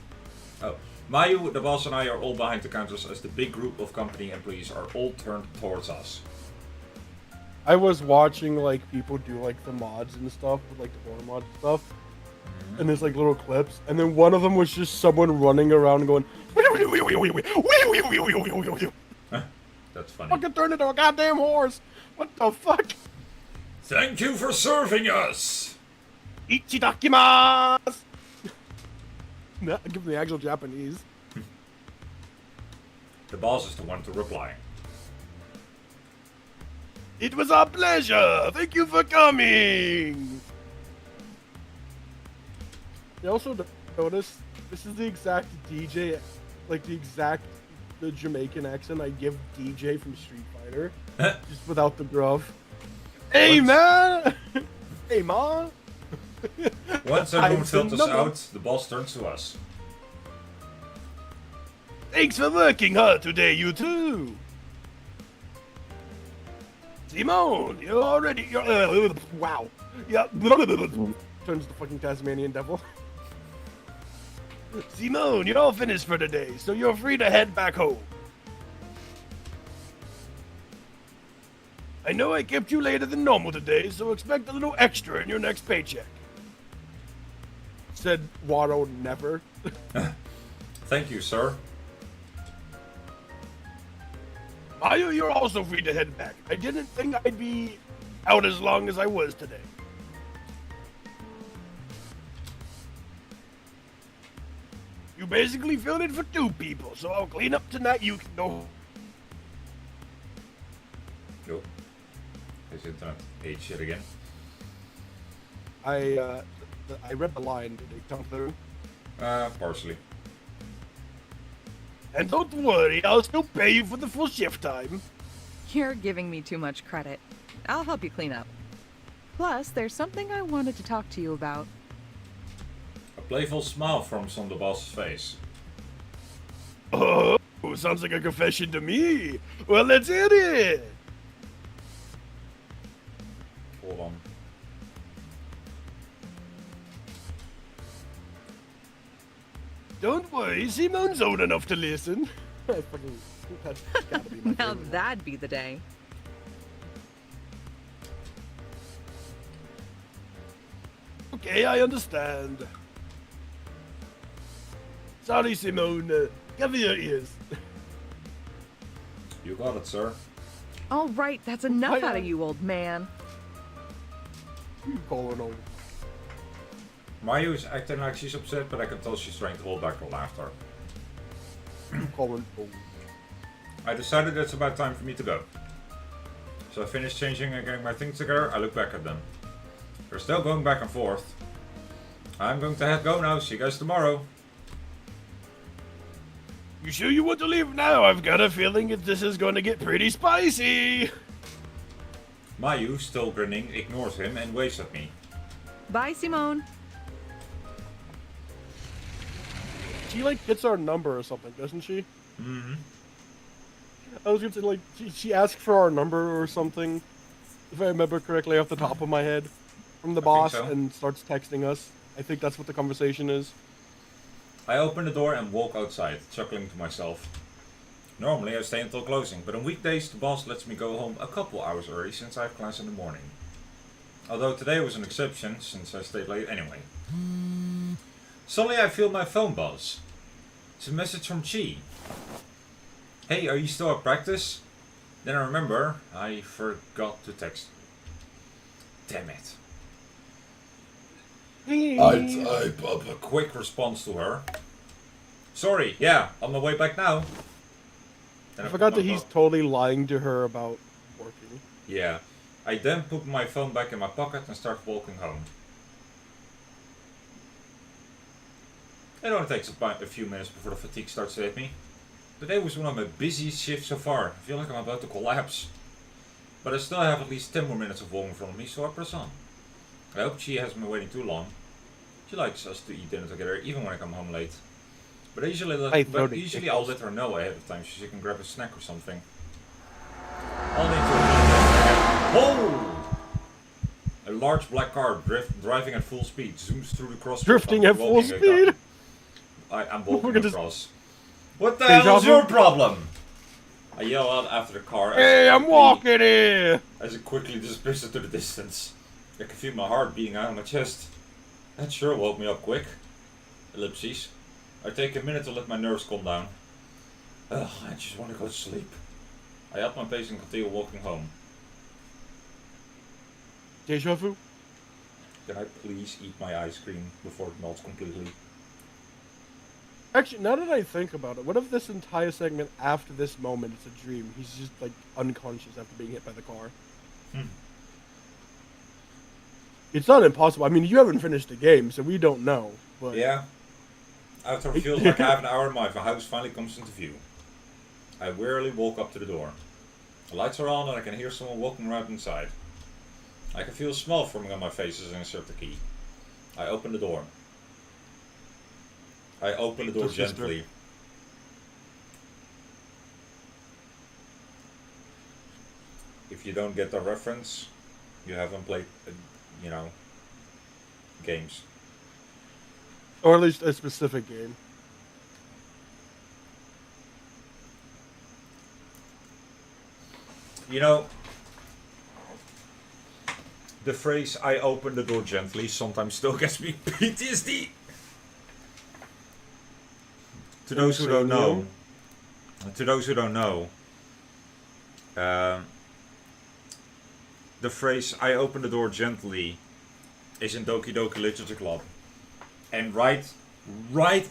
Mayu, the boss and I are all behind the counters as the big group of company employees are all turned towards us. I was watching like people do like the mods and stuff, with, like the horror mod stuff, and there's like little clips, and then one of them was just someone running around going, That's funny. fucking turn into a goddamn horse. What the fuck? Thank you for serving us! Ichidakimasu! No, give me the actual Japanese. The boss is the one to reply. It was our pleasure. Thank you for coming. You also notice this is the exact DJ, like the Jamaican accent I give DJ from Street Fighter, just without the gruff. Hey man, hey ma. Once everyone I'm filters number- out, the boss turns to us. Thanks for working hard today, you two. Simone, you're already. Wow. Yeah. Turns to fucking Tasmanian devil. Simone, you're all finished for today, so you're free to head back home. I know I kept you later than normal today, so expect a little extra in your next paycheck. Said Watto never. Thank you, sir. Mayu, you're also free to head back. I didn't think I'd be out as long as I was today. You basically filled in for 2 people, so I'll clean up tonight. You can go. Nope. His internet ate shit again. I read the line. Did it come through? Partially. And don't worry, I'll still pay you for the full shift time. You're giving me too much credit. I'll help you clean up. Plus, there's something I wanted to talk to you about. A playful smile forms on the boss's face. Oh, sounds like a confession to me. Well, let's hear it. Hold on. Don't worry, Simone's old enough to listen. That's gotta be my Now favorite. that'd be the day. Okay, I understand. Sorry, Simone. Cover your ears. You got it, sir. All right, that's enough Hiya. out of you, old man. You calling on? Mayu is acting like she's upset, but I can tell she's trying to hold back her laughter. You calling on? I decided it's about time for me to go. So I finish changing and getting my things together. I look back at them. They're still going back and forth. I'm going to go now. See you guys tomorrow. You sure you want to leave now? I've got a feeling that this is going to get pretty spicy. Mayu, still grinning, ignores him and waves at me. Bye, Simone. She like gets our number or something, doesn't she? Mm-hmm. I was gonna say like she asked for our number or something, if I remember correctly off the top of my head, from the boss, so. and starts texting us. I think that's what the conversation is. I open the door and walk outside, chuckling to myself. Normally I stay until closing, but on weekdays the boss lets me go home a couple hours early since I have class in the morning. Although today was an exception since I stayed late anyway. Suddenly I feel my phone buzz. It's a message from Chi. Hey, are you still at practice? Then I remember I forgot to text. Damn it. I a quick response to her. Sorry, yeah, on my way back now. I forgot that he's totally lying to her about working. Yeah. I then put my phone back in my pocket and start walking home. It only takes a few minutes before the fatigue starts to hit me. Today was one of my busiest shifts so far. I feel like I'm about to collapse. But I still have at least 10 more minutes of walking in front of me, so I press on. I hope she hasn't been waiting too long. She likes us to eat dinner together, even when I come home late. But usually I'll let her know ahead of time so she can grab a snack or something. I'll need to... Whoa! A large black car driving at full speed zooms through the crosswalk. Drifting at full speed? I'm walking across. What the hell is your problem? I yell out after the car. Hey, I'm walking here! As it quickly disappears into the distance. I can feel my heart beating out of my chest. That sure woke me up quick. Ellipses. I take a minute to let my nerves calm down. Ugh, I just want to go to sleep. I up my pace and continue walking home. Deja vu? Can I please eat my ice cream before it melts completely? Actually, now that I think about it, what if this entire segment after this moment is a dream? He's just like unconscious after being hit by the car. It's not impossible. I mean, you haven't finished the game, so we don't know. But yeah. After it feels like half an hour, my house finally comes into view. I wearily walk up to the door. The lights are on and I can hear someone walking around inside. I can feel a smile forming on my face as I insert the key. I open the door. I open the door gently. If you don't get the reference, you haven't played, games. Or at least a specific game. The phrase "I open the door gently" sometimes still gets me PTSD. To those who don't know, the phrase "I open the door gently" is in Doki Doki Literature Club, and right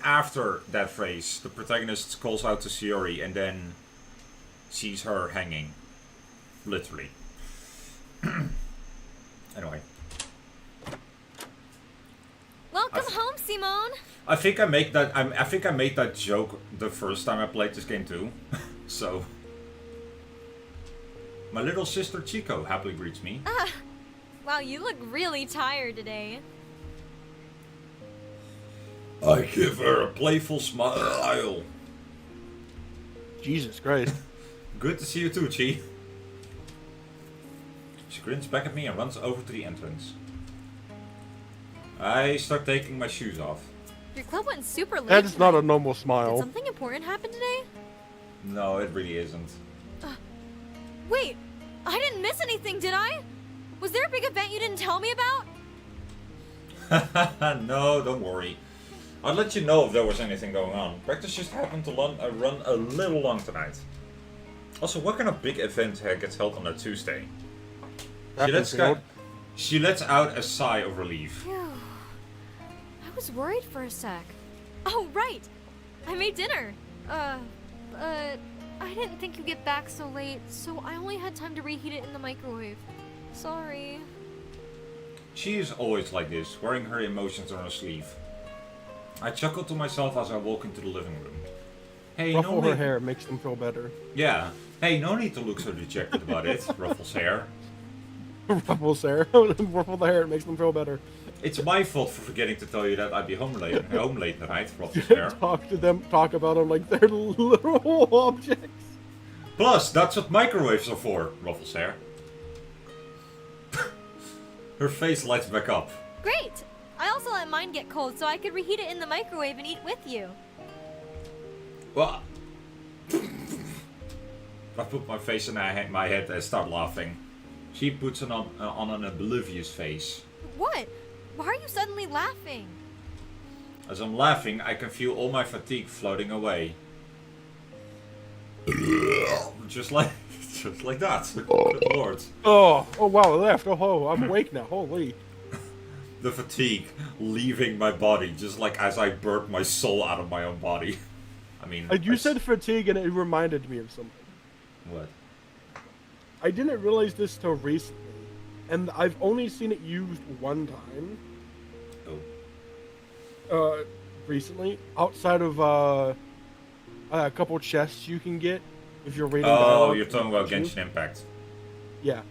after that phrase, the protagonist calls out to Shiori and then sees her hanging, literally. Anyway. Welcome home, Simone. I think I made that joke the first time I played this game too. So my little sister Chico happily greets me. Wow, you look really tired today. I give her a playful smile. Jesus Christ. Good to see you too, Chi. She grins back at me and runs over to the entrance. I start taking my shoes off. Your club went super late. That's not a normal smile. Did something important happen today? No, it really isn't. Wait, I didn't miss anything, did I? Was there a big event you didn't tell me about? No, don't worry. I'll let you know if there was anything going on. Practice just happened to run a little long tonight. Also, what kind of big event gets held on a Tuesday? She lets out a sigh of relief. Phew. I was worried for a sec. Oh, right. I made dinner. I didn't think you'd get back so late, so I only had time to reheat it in the microwave. Sorry. She is always like this, wearing her emotions on her sleeve. I chuckle to myself as I walk into the living room. Hey, Ruffle her hair, makes them feel better. Yeah. Hey, no need to look so dejected about it, Ruffle's hair. Ruffle's hair. Ruffle the hair, it makes them feel better. It's my fault for forgetting to tell you that I'd be home late tonight, Ruffle's hair. Talk about them like they're literal objects. Plus, that's what microwaves are for, Ruffle's hair. Her face lights back up. Great! I also let mine get cold so I could reheat it in the microwave and eat with you. Well, I put my face in my head and start laughing. She puts it on an oblivious face. What? Why are you suddenly laughing? As I'm laughing, I can feel all my fatigue floating away. just like that. Good lord. Oh wow, I left. Oh, I'm awake now. Holy. The fatigue leaving my body, just like as I burp my soul out of my own body. I mean... You said fatigue and it reminded me of something. What? I didn't realize this till recently, and I've only seen it used one time. Oh. Recently, outside of a couple chests you can get if you're raiding. Oh, you're talking about Genshin Impact. Yeah.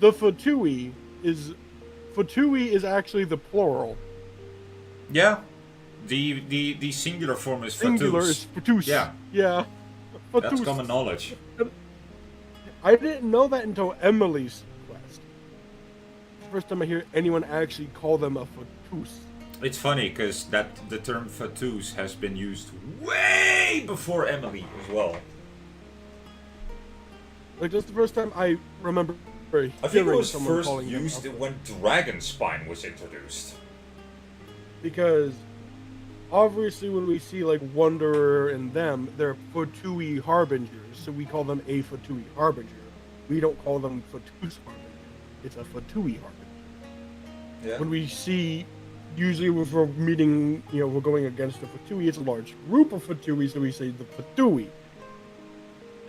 The Fatui is actually the plural. Yeah. The singular form is Singular Fatus. is Fatus. Yeah. Yeah. That's Fatus. common knowledge. I didn't know that until Emily's quest. First time I hear anyone actually call them a Fatus. It's funny because the term Fatus has been used way before Emily as well. Like that's the first time I remember I think it was someone first calling them used a when Dragonspine was introduced. because obviously when we see like Wanderer and them, they're Fatui Harbingers, so we call them a Fatui Harbinger. We don't call them Fatus Harbinger. It's a Fatui Harbinger. Yeah. When we see, usually if we're meeting, we're going against the Fatui, it's a large group of Fatui, so we say the Fatui.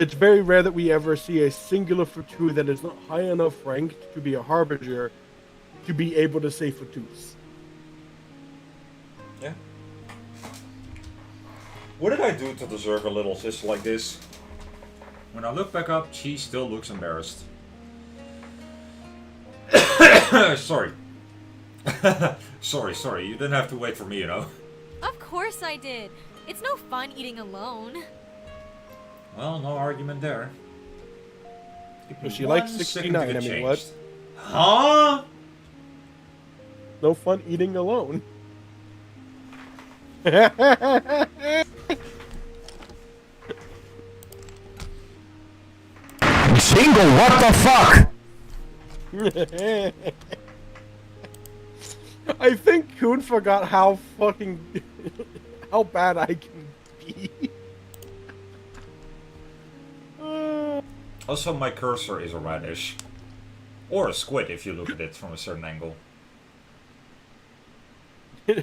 It's very rare that we ever see a singular Fatui that is not high enough ranked to be a Harbinger to be able to say Fatus. Yeah. What did I do to deserve a little sister like this? When I look back up, she still looks embarrassed. Sorry. sorry. You didn't have to wait for me, Of course I did. It's no fun eating alone. Well, no argument there. Well, she likes 69, I mean, what? Huh? No fun eating alone. Jingle, what the fuck? I think Coon forgot how fucking how bad I can be. Also, my cursor is a radish. Or a squid if you look at it from a certain angle.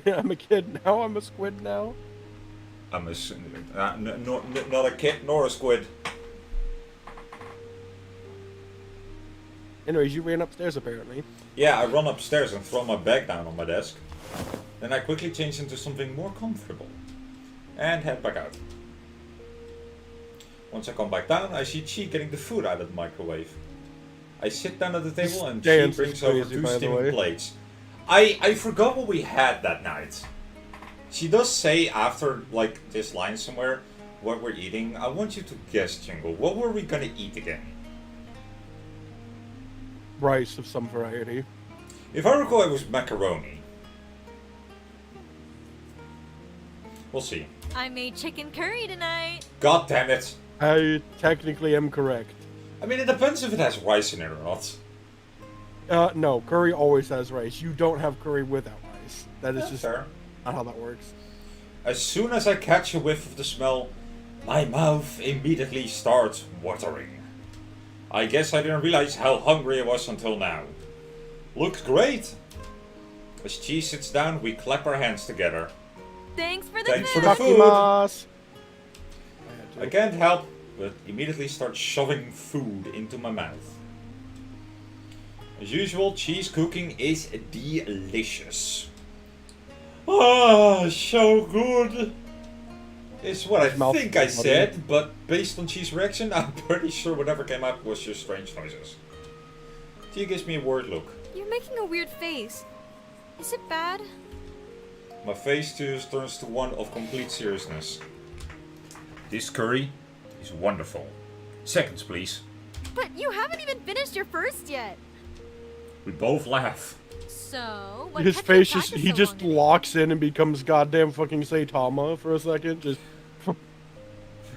I'm a kid now, I'm a squid now. I'm a... not a kid nor a squid. Anyways, you ran upstairs apparently. Yeah, I run upstairs and throw my bag down on my desk. Then I quickly change into something more comfortable. And head back out. Once I come back down, I see Chi getting the food out of the microwave. I sit down at the table and Chi Dance brings is over crazy, 2 by the steaming way. plates. I forgot what we had that night. She does say after like this line somewhere what we're eating. I want you to guess, Jingle. What were we gonna eat again? Rice of some variety. If I recall, it was macaroni. We'll see. I made chicken curry tonight. God damn it. I technically am correct. I mean, it depends if it has rice in it or not. No, curry always has rice. You don't have curry without rice. That is That's just fair. not how that works. As soon as I catch a whiff of the smell, my mouth immediately starts watering. I guess I didn't realize how hungry I was until now. Looks great! As Chi sits down, we clap our hands together. Thanks for the Thanks for food. the food! Takimasu. I can't help but immediately start shoving food into my mouth. As usual, cheese cooking is delicious. Ah, so good! Is what I His mouth think I is said, but based on Chi's reaction, I'm pretty sure whatever came up was just strange noises. Chi gives me a worried look. You're making a weird face. Is it bad? My face just turns to one of complete seriousness. This curry is wonderful. Seconds, please. But you haven't even finished your first yet. We both laugh. So, what His kept you face at just practice he so just long? locks in and becomes goddamn fucking Saitama for a second. Just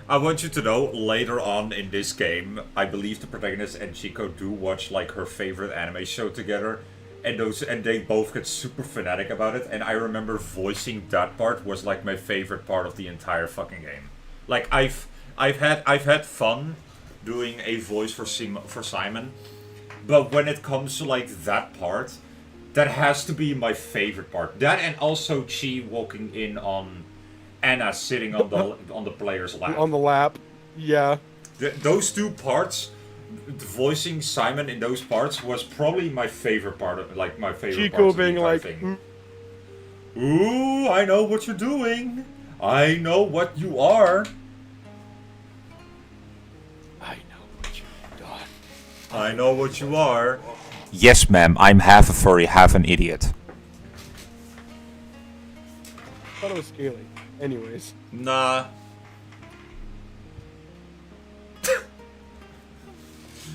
I want you to know, later on in this game, I believe the protagonist and Chico do watch like her favorite anime show together, and they both get super fanatic about it. And I remember voicing that part was like my favorite part of the entire fucking game. Like I've had fun doing a voice for Simon, but when it comes to like that part, that has to be my favorite part. That and also Chi walking in on Anna sitting on the player's lap. On the lap. Yeah. Those two parts, voicing Simon in those parts was probably my favorite part of my favorite Chico parts of being the entire like, thing. Ooh, I know what you're doing. I know what you are. I know what you've done. I know what you are. Yes, ma'am, I'm half a furry, half an idiot. I thought it was scaly. Anyways. Nah.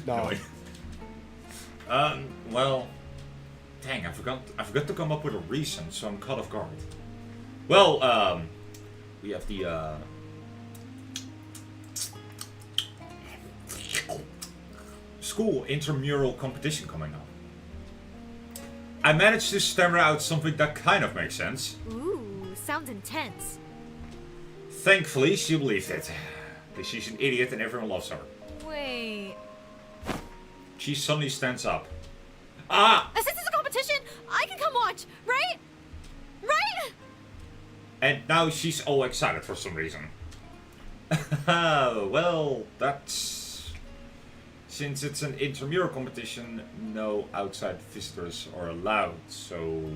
No. Well, dang, I forgot to come up with a reason, so I'm caught off guard. Well, we have the school intramural competition coming up. I managed to stammer out something that kind of makes sense. Ooh, sounds intense. Thankfully, she believed it. Because she's an idiot and everyone loves her. Wait. She suddenly stands up. Ah! Since it's a competition, I can come watch, right? Right? And now she's all excited for some reason. Well, that's... Since it's an intramural competition, no outside visitors are allowed, so...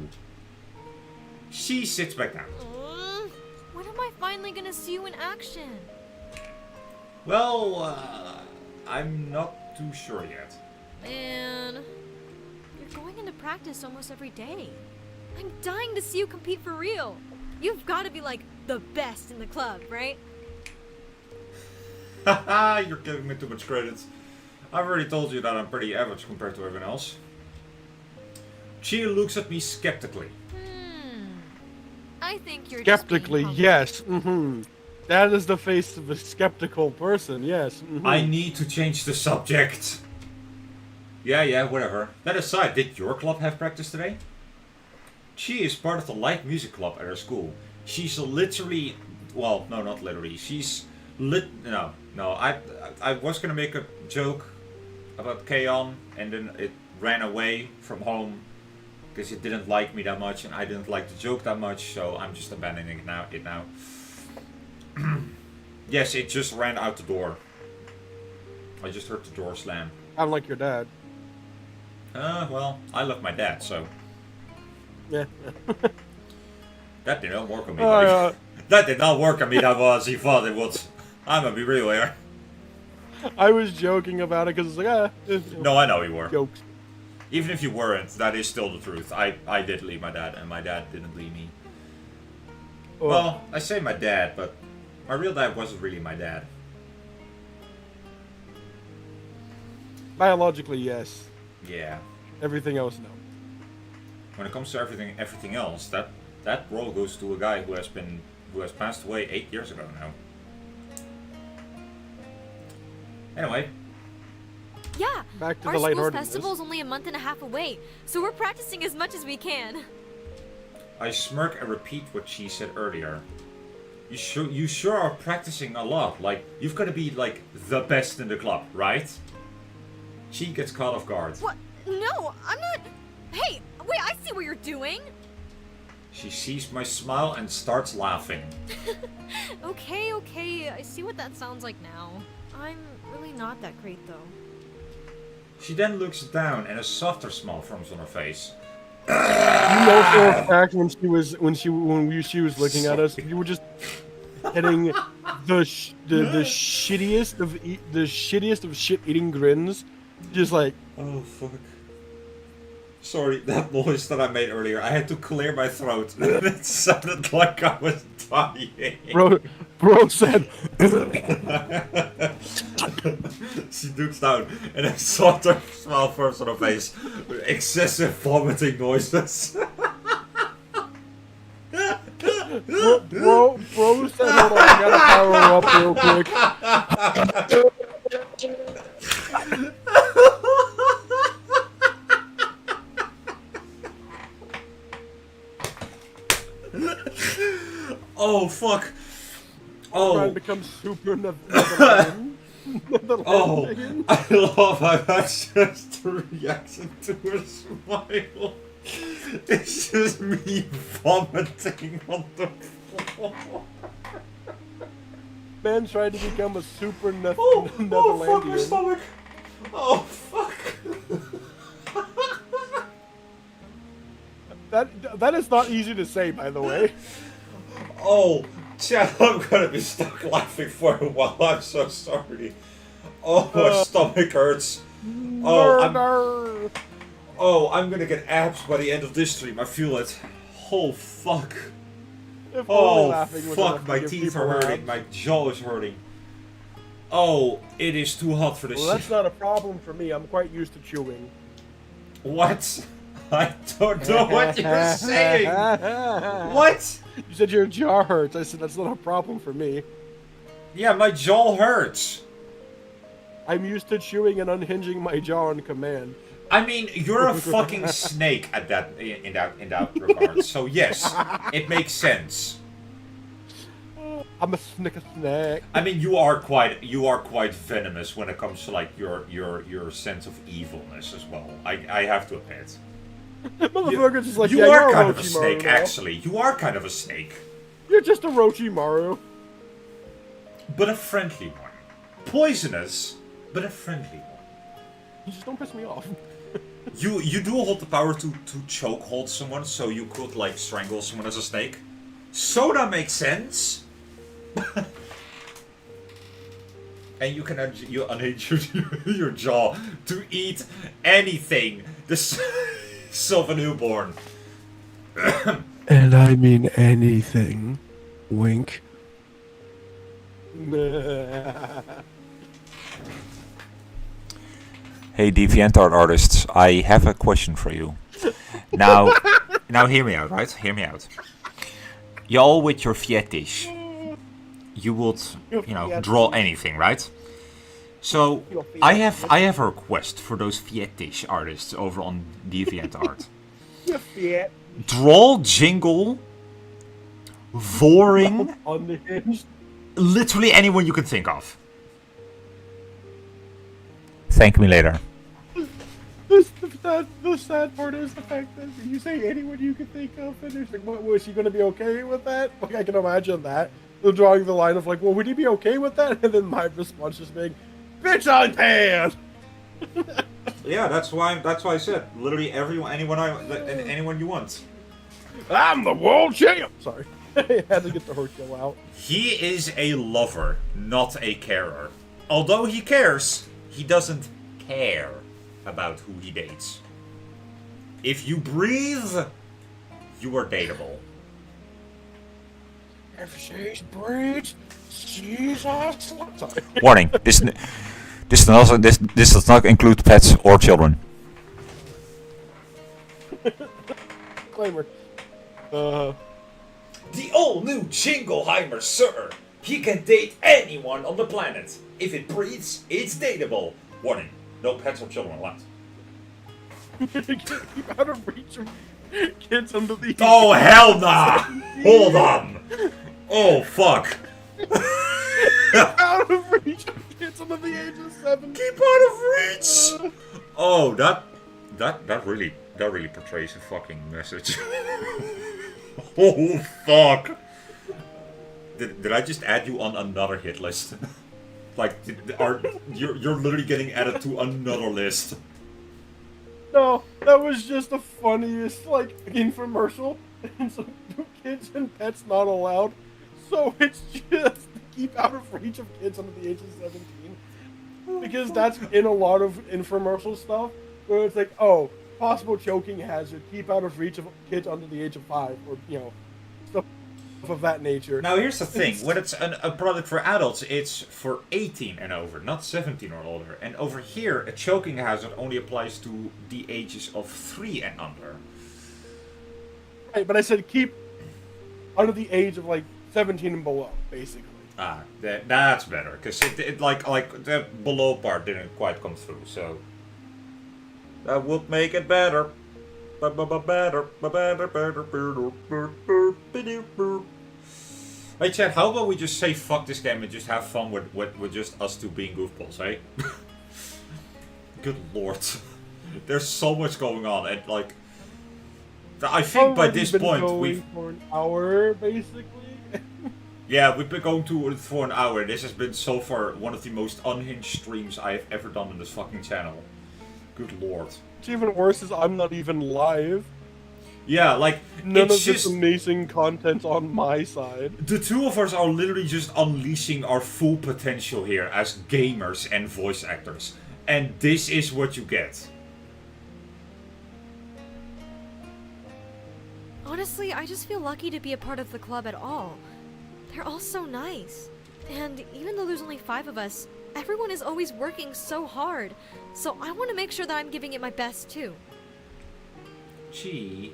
She sits back down. When am I finally gonna see you in action? Well, I'm not too sure yet. Man, you're going into practice almost every day. I'm dying to see you compete for real. You've got to be like the best in the club, right? Haha, you're giving me too much credit. I've already told you that I'm pretty average compared to everyone else. She looks at me skeptically. I think you're Skeptically, just yes. That is the face of a skeptical person, yes. I need to change the subject. Yeah, whatever. That aside, did your club have practice today? She is part of the light music club at her school. She's literally... Well, no, not literally. She's... No. I was gonna make a joke about K-On! And then it ran away from home. Because it didn't like me that much, and I didn't like the joke that much, so I'm just abandoning it now. Yes, it just ran out the door. I just heard the door slam. I'm like your dad. Well, I love my dad, so... Yeah. That did not work on me, buddy. That did not work on me, that was. He thought it would. I'm gonna be real here. I was joking about it because it's like, No, I know you were. jokes. Even if you weren't, that is still the truth. I did leave my dad, and my dad didn't leave me. Oh. Well, I say my dad, but my real dad wasn't really my dad. Biologically, yes. Yeah. Everything else, no. When it comes to everything else, that role goes to a guy who has passed away 8 years ago now. Anyway. Yeah, Back to our the school's lightheartedness. festival's only a month and a half away, so we're practicing as much as we can. I smirk and repeat what she said earlier. You sure are practicing a lot. Like, you've got to be, like, the best in the club, right? She gets caught off guard. What? No, I'm not... Hey, wait, I see what you're doing. She sees my smile and starts laughing. Okay, I see what that sounds like now. I'm really not that great, though. She then looks down and a softer smile forms on her face. You know for a fact when she was looking at us, you were just hitting the shittiest of shit-eating grins, just like. Oh fuck. Sorry, that noise that I made earlier. I had to clear my throat. It sounded like I was dying. Bro said. She looks down and a softer smile forms on her face. Excessive vomiting noises. Bro said, hold on, I gotta power up real quick. Oh fuck! Trying Oh, to become super Netherlandian. oh! Netherlandian. I love how that's just the reaction to her smile. It's just me vomiting on the floor. Man tried to become a super Oh, fuck my Netherlandian. stomach! Oh, fuck! That is not easy to say, by the way. Oh, Chad, I'm gonna be stuck laughing for a while. I'm so sorry. Oh, my stomach hurts. Murder. I'm gonna get abs by the end of this stream. I feel it. Oh, fuck. If only Oh, laughing was fuck. enough to My give teeth people are hurting. abs. My jaw is hurting. Oh, it is too hot for this Well, that's not a problem for me. I'm quite used to chewing. What? I don't know what you're saying. What? You said your jaw hurts. I said that's not a problem for me. Yeah, my jaw hurts. I'm used to chewing and unhinging my jaw on command. I mean, you're a fucking snake at that in that regard. So yes, it makes sense. I'm a snack. I mean, you are quite venomous when it comes to like your sense of evilness as well. I have to admit. Motherfucker's just like, You yeah, are you're kind of a Orochimaru snake, now. actually. You are kind of a snake, You're just a Orochimaru. but a friendly one. Poisonous, but a friendly one. You just don't piss me off. You do hold the power to choke hold someone, so you could like strangle someone as a snake. So that makes sense. And you can unhinge your jaw to eat anything the size of a newborn. And I mean anything. Wink. Hey, DeviantArt artists, I have a question for you. Now, hear me out, right? Hear me out. Y'all with your fetish, you would, draw anything, right? So, I have a request for those fetish artists over on DeviantArt. Draw Jingle, Voring, Unhinged. literally anyone you can think of. Thank me later. The sad part is the fact that you say anyone you can think of, and there's like, what, was he going to be okay with that? Like, I can imagine that. They're drawing the line of like, well, would he be okay with that? And then my response just being, bitch on pan! Yeah, that's why I said literally anyone you want. I'm the world champ! Sorry. I had to get the Hercule out. He is a lover, not a carer. Although he cares, he doesn't care about who he dates. If you breathe, you are dateable. If she's breeds, she's awesome. Sorry. Warning: this does not include pets or children. Disclaimer. The all-new Jingleheimer, sir! He can date anyone on the planet. If it breathes, it's dateable. Warning, no pets or children allowed. Keep out of reach of kids under the Oh, hell nah! Hold on! Oh, fuck. out of reach of kids under the age of 7. Keep out of reach! Oh, that really portrays a fucking message. Oh, fuck. Did I just add you on another hit list? Like, you're literally getting added to another list. No, that was just the funniest, like, infomercial. And so, kids and pets not allowed. So it's just keep out of reach of kids under the age of 17. Because that's in a lot of infomercial stuff, where it's like, oh, possible choking hazard, keep out of reach of kids under the age of 5, or, stuff of that nature. Now here's the thing, when it's a product for adults, it's for 18 and over, not 17 or older. And over here, a choking hazard only applies to the ages of 3 and under. Right, but I said keep under the age of like 17 and below, basically. Ah, that's better, because it like the below part didn't quite come through, so that would make it better. Hey Chad, how about we just say fuck this game and just have fun with just us two being goofballs, eh? Good lord. There's so much going on, and like I think by this point we've for an hour, basically. Yeah, we've been going to it for an hour. This has been so far one of the most unhinged streams I have ever done on this fucking channel. Good lord. What's even worse is I'm not even live. Yeah, like, None it's of just... this amazing content on my side. The two of us are literally just unleashing our full potential here as gamers and voice actors. And this is what you get. Honestly, I just feel lucky to be a part of the club at all. They're all so nice. And even though there's only 5 of us, everyone is always working so hard. So I want to make sure that I'm giving it my best too. Chi...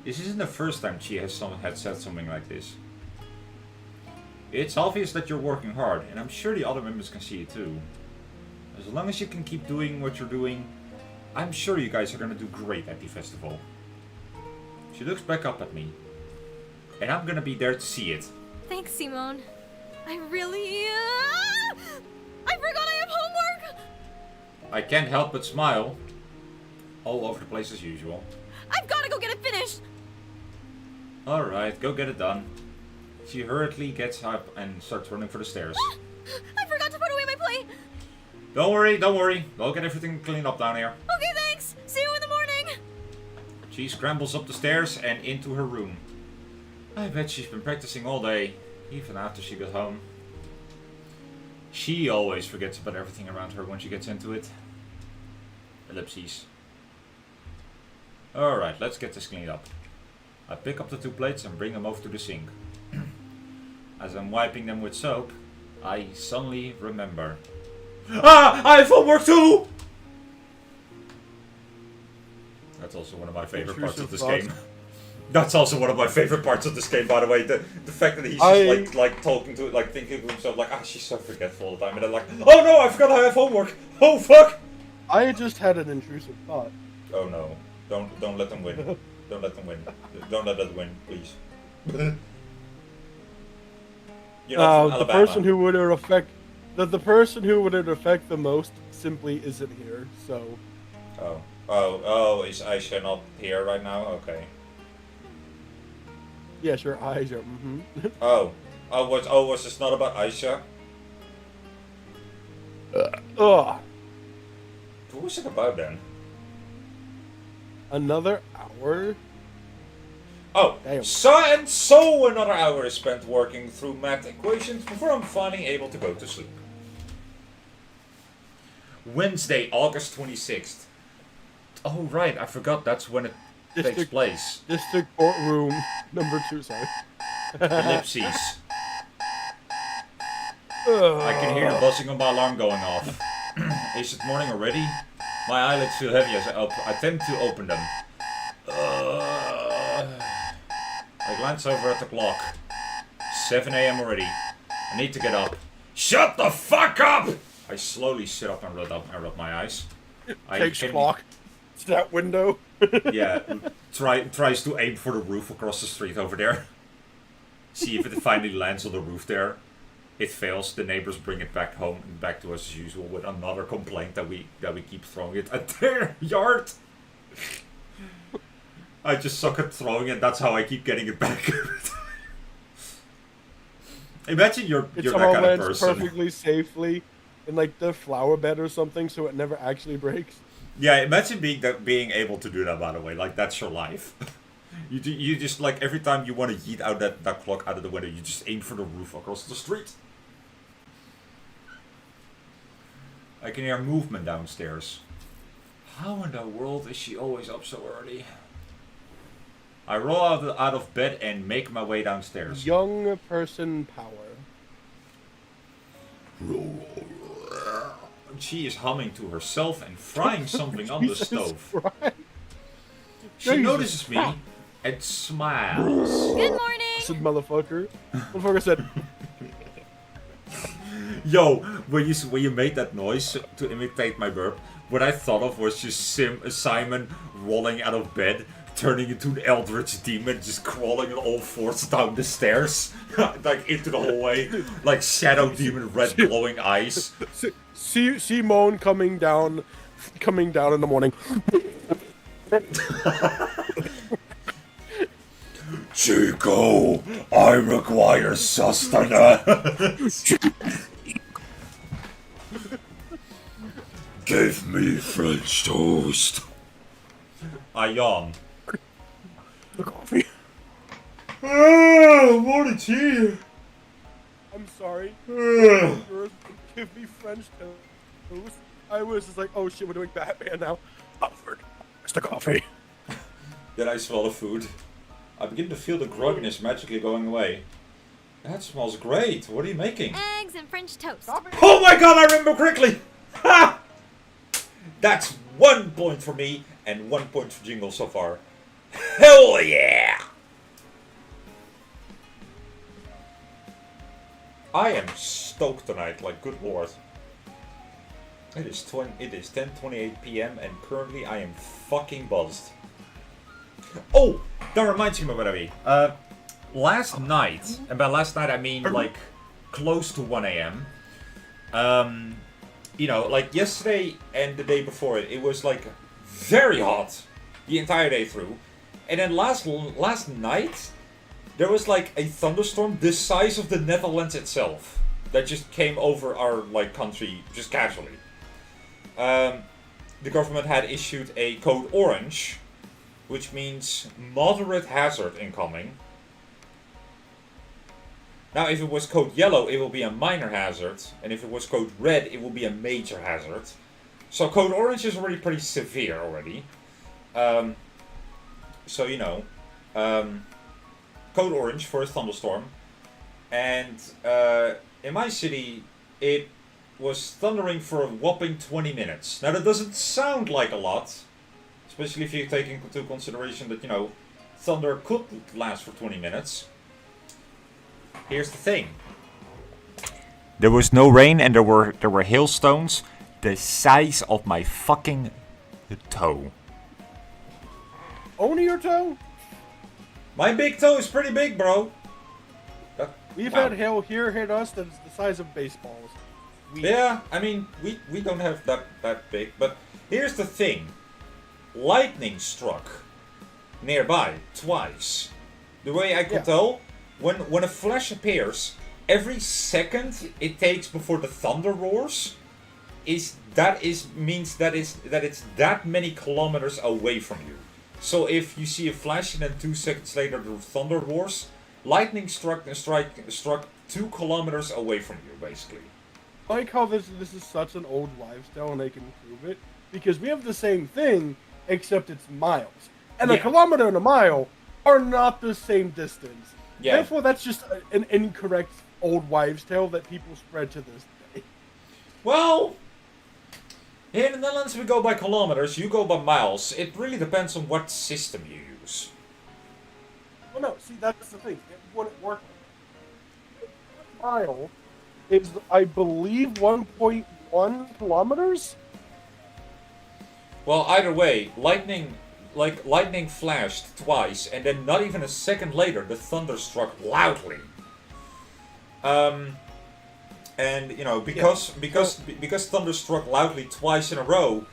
This isn't the first time Chi had said something like this. It's obvious that you're working hard, and I'm sure the other members can see it too. As long as you can keep doing what you're doing, I'm sure you guys are gonna do great at the festival. She looks back up at me, and I'm gonna be there to see it. Thanks, Simone. I really... I forgot I have homework! I can't help but smile. All over the place as usual. I've gotta go get it finished! Alright, go get it done. She hurriedly gets up and starts running for the stairs. I forgot to put away my plate! Don't worry. We'll get everything cleaned up down here. Okay, thanks! See you in the morning! She scrambles up the stairs and into her room. I bet she's been practicing all day, even after she got home. She always forgets about everything around her when she gets into it. Ellipses. Alright, let's get this cleaned up. I pick up the 2 plates and bring them over to the sink. As I'm wiping them with soap, I suddenly remember. Ah! I have homework too! That's also one of my favorite parts of this game. That's also one of my favorite parts of this game, by the way. The fact that he's just like talking to it, like thinking to himself, like, ah, she's so forgetful all the time. And then like, oh no, I forgot I have homework. Oh fuck! I just had an intrusive thought. Oh no. Don't let them win. Don't let them win. Don't let them win, please. You're not from The Alabama. person who would it affect, the person who would it affect the most simply isn't here. So. Oh, is Aisha not here right now? Okay. Yeah, sure, Aisha. Was this not about Aisha? Ugh. What was it about then? Another hour? Oh, damn. So another hour is spent working through math equations before I'm finally able to go to sleep. Wednesday, August 26th. Oh right, I forgot that's when it takes place. District courtroom number 2, sorry. Ellipses. I can hear the buzzing of my alarm going off. Is it morning already? My eyelids feel heavy as I tend to open them. I glance over at the clock. 7 AM already. I need to get up. Shut the fuck up! I slowly sit up and rub my eyes. Takes clock. It's that window. Yeah, tries to aim for the roof across the street over there. See if it finally lands on the roof there. It fails. The neighbors bring it back home and back to us as usual with another complaint that we keep throwing it at their yard. I just suck at throwing it. That's how I keep getting it back. Imagine you're that kind of person. Perfectly safely in like the flower bed or something, so it never actually breaks. Yeah, imagine being able to do that. By the way, like that's your life. You just like every time you want to yeet out that clock out of the window, you just aim for the roof across the street. I can hear movement downstairs. How in the world is she always up so early? I roll out of bed and make my way downstairs. Young person power. She is humming to herself and frying something on the stove. Christ. She notices me and smiles. Good morning. I said, motherfucker. Motherfucker said, Yo, when you made that noise to imitate my burp, what I thought of was just Simon rolling out of bed, turning into an eldritch demon, just crawling on all fours down the stairs, like into the hallway, like shadow demon, red glowing eyes. Simone coming down in the morning. Chico, I require sustenance. Give me French toast. I yawn. The coffee. Morning tea. I'm sorry. Ugh. Give me French toast. I was just like, oh shit, we're doing Batman now. Alfred, where's the coffee? Then I smell the food. I begin to feel the grogginess magically going away. That smells great. What are you making? Eggs and French toast. Oh my god, I remember correctly! Ha! That's 1 point for me and 1 point for Jingle so far. Hell yeah! I am stoked tonight, like good lord. It is 10:28 p.m. and currently I am fucking buzzed. Oh, that reminds me, Mabarabi. Last night, and by last night I mean like close to 1 a.m. You know, like yesterday and the day before it was like very hot the entire day through. And then last night, there was like a thunderstorm the size of the Netherlands itself that just came over our like country just casually. The government had issued a code orange, which means moderate hazard incoming. Now, if it was code yellow, it will be a minor hazard, and if it was code red, it will be a major hazard. So code orange is already pretty severe already. So you know, code orange for a thunderstorm, and in my city, it was thundering for a whopping 20 minutes. Now that doesn't sound like a lot, especially if you take into consideration that, you know, thunder could last for 20 minutes. Here's the thing. There was no rain and there were hailstones the size of my fucking toe. Only your toe? My big toe is pretty big, bro. We've Wow. had hail here hit us that's the size of baseballs. Yeah, I mean, we don't have that big, but here's the thing. Lightning struck nearby twice. The way I could tell, when a flash appears, every second it takes before the thunder roars means that it's that many kilometers away from you. So if you see a flash and then 2 seconds later the thunder roars, lightning struck 2 kilometers away from you, basically. I like how this is such an old wives' tale and they can prove it, because we have the same thing except it's miles, and a Yeah. kilometer and a mile are not the same distance. Yeah. Therefore, that's just an incorrect old wives' tale that people spread to this day. Well, here in the Netherlands we go by kilometers, you go by miles. It really depends on what system you use. Well, no, see, that's the thing. It wouldn't work. A mile is, I believe, 1.1 kilometers. Well, either way, lightning flashed twice, and then not even a second later, the thunder struck loudly. And you know, because thunder struck loudly twice in a row,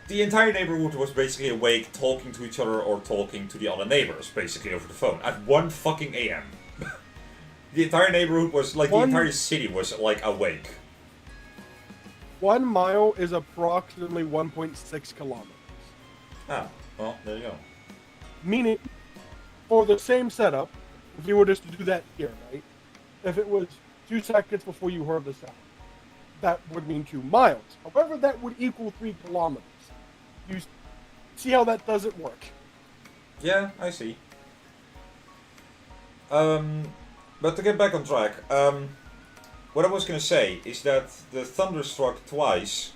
the entire neighborhood was basically awake, talking to each other or talking to the other neighbors, basically over the phone at 1 fucking a.m. The entire neighborhood was like the entire city was like awake. 1 mile is approximately 1.6 kilometers. Ah, well, there you go. Meaning, for the same setup, if you were just to do that here, right? If it was 2 seconds before you heard the sound, that would mean 2 miles. However, that would equal 3 kilometers. You see how that doesn't work? Yeah, I see. But to get back on track, what I was going to say is that the thunder struck twice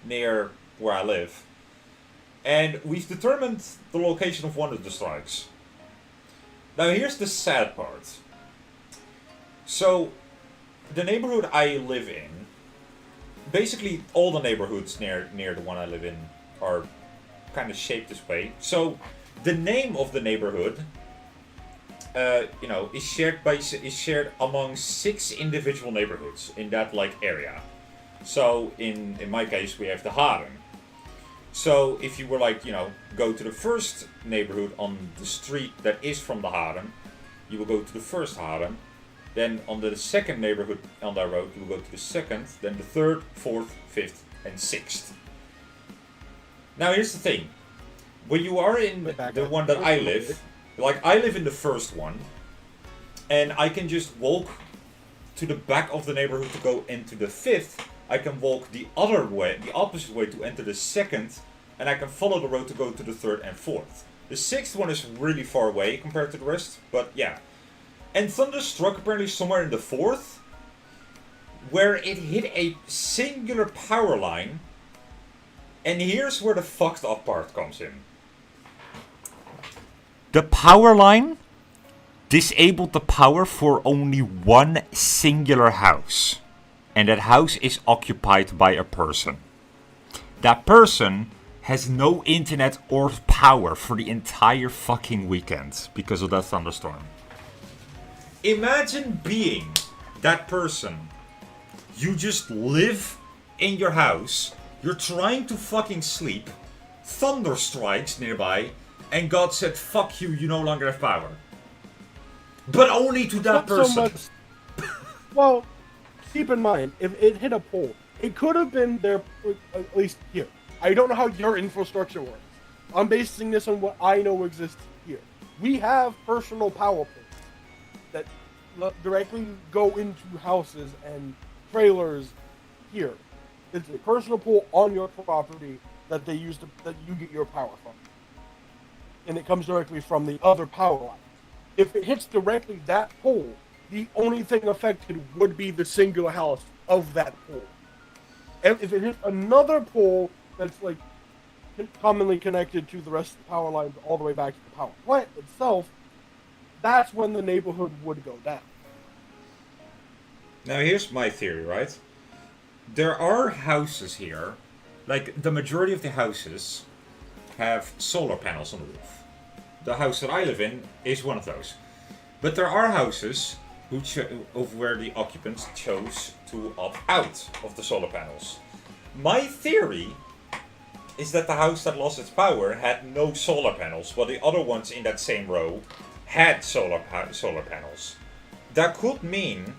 near where I live, and we've determined the location of one of the strikes. Now here's the sad part. So, the neighborhood I live in, basically all the neighborhoods near the one I live in are kind of shaped this way. So, the name of the neighborhood, is shared among 6 individual neighborhoods in that area. So, in my case, we have the Haren. So, if you were go to the first neighborhood on the street that is from the Haren, you will go to the first Haren. Then on the second neighborhood on that road, you will go to the second, then the third, fourth, fifth, and sixth. Now here's the thing. When you are in the one that I live, I live in the first one, and I can just walk to the back of the neighborhood to go into the fifth. I can walk the other way, the opposite way to enter the second, and I can follow the road to go to the third and fourth. The sixth one is really far away compared to the rest, but yeah. And thunder struck apparently somewhere in the fourth, where it hit a singular power line. And here's where the fucked up part comes in. The power line disabled the power for only one singular house. And that house is occupied by a person. That person has no internet or power for the entire fucking weekend because of that thunderstorm. Imagine being that person. You just live in your house, you're trying to fucking sleep, thunder strikes nearby, and God said, fuck you, you no longer have power. But only to that person. So much. Well, keep in mind, if it hit a pole, it could have been there, at least here. I don't know how your infrastructure works. I'm basing this on what I know exists here. We have personal power poles that directly go into houses and trailers here. It's a personal pole on your property that they use that you get your power from. And it comes directly from the other power line. If it hits directly that pole, the only thing affected would be the singular house of that pole. And if it hits another pole that's commonly connected to the rest of the power lines all the way back to the power plant itself, that's when the neighborhood would go down. Now here's my theory, right? There are houses here, the majority of the houses have solar panels on the roof. The house that I live in is one of those. But there are houses where the occupants chose to opt out of the solar panels. My theory is that the house that lost its power had no solar panels, while the other ones in that same row had solar panels. That could mean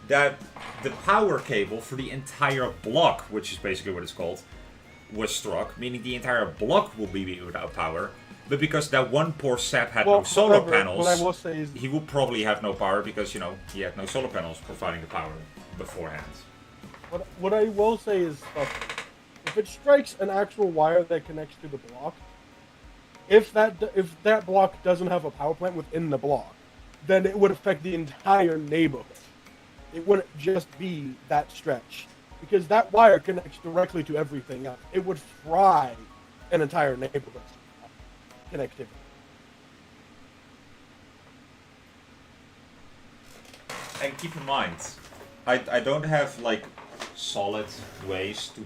that the power cable for the entire block, which is basically what it's called, was struck, meaning the entire block will be without power. But because that one poor sap had no solar panels, what I will say is he will probably have no power because, he had no solar panels providing the power beforehand. What I will say is, if it strikes an actual wire that connects to the block, if that block doesn't have a power plant within the block, then it would affect the entire neighborhood. It wouldn't just be that stretch, because that wire connects directly to everything else. It would fry an entire neighborhood connectivity. And keep in mind, I don't have solid ways to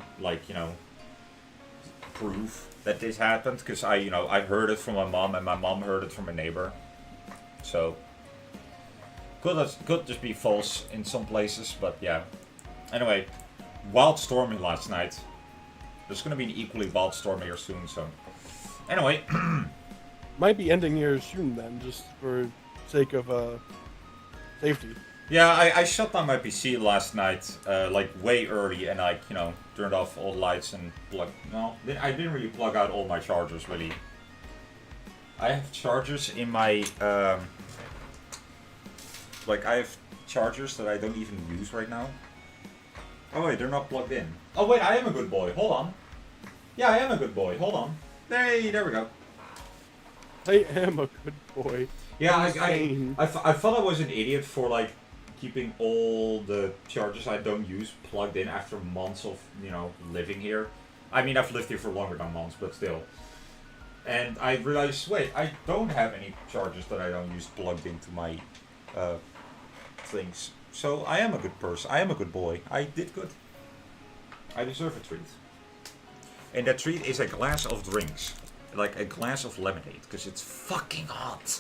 prove that this happened, because I heard it from my mom and my mom heard it from a neighbor. So could just be false in some places, but yeah. Anyway, wild storm last night. There's gonna be an equally wild storm here soon, so anyway. Might be ending here soon then, just for sake of safety. Yeah, I shut down my PC last night, way early, and I, turned off all the lights and I didn't really plug out all my chargers, really. I have chargers in my, I have chargers that I don't even use right now. Oh wait, they're not plugged in. Oh wait, I am a good boy, hold on. Yeah, I am a good boy, hold on. Hey, there we go. I am a good boy. Yeah, I thought I was an idiot for keeping all the chargers I don't use plugged in after months of living here. I mean, I've lived here for longer than months, but still. And I realized, wait, I don't have any chargers that I don't use plugged into my things. So I am a good person. I am a good boy. I did good. I deserve a treat. And that treat is a glass of drinks. Like a glass of lemonade. Because it's fucking hot.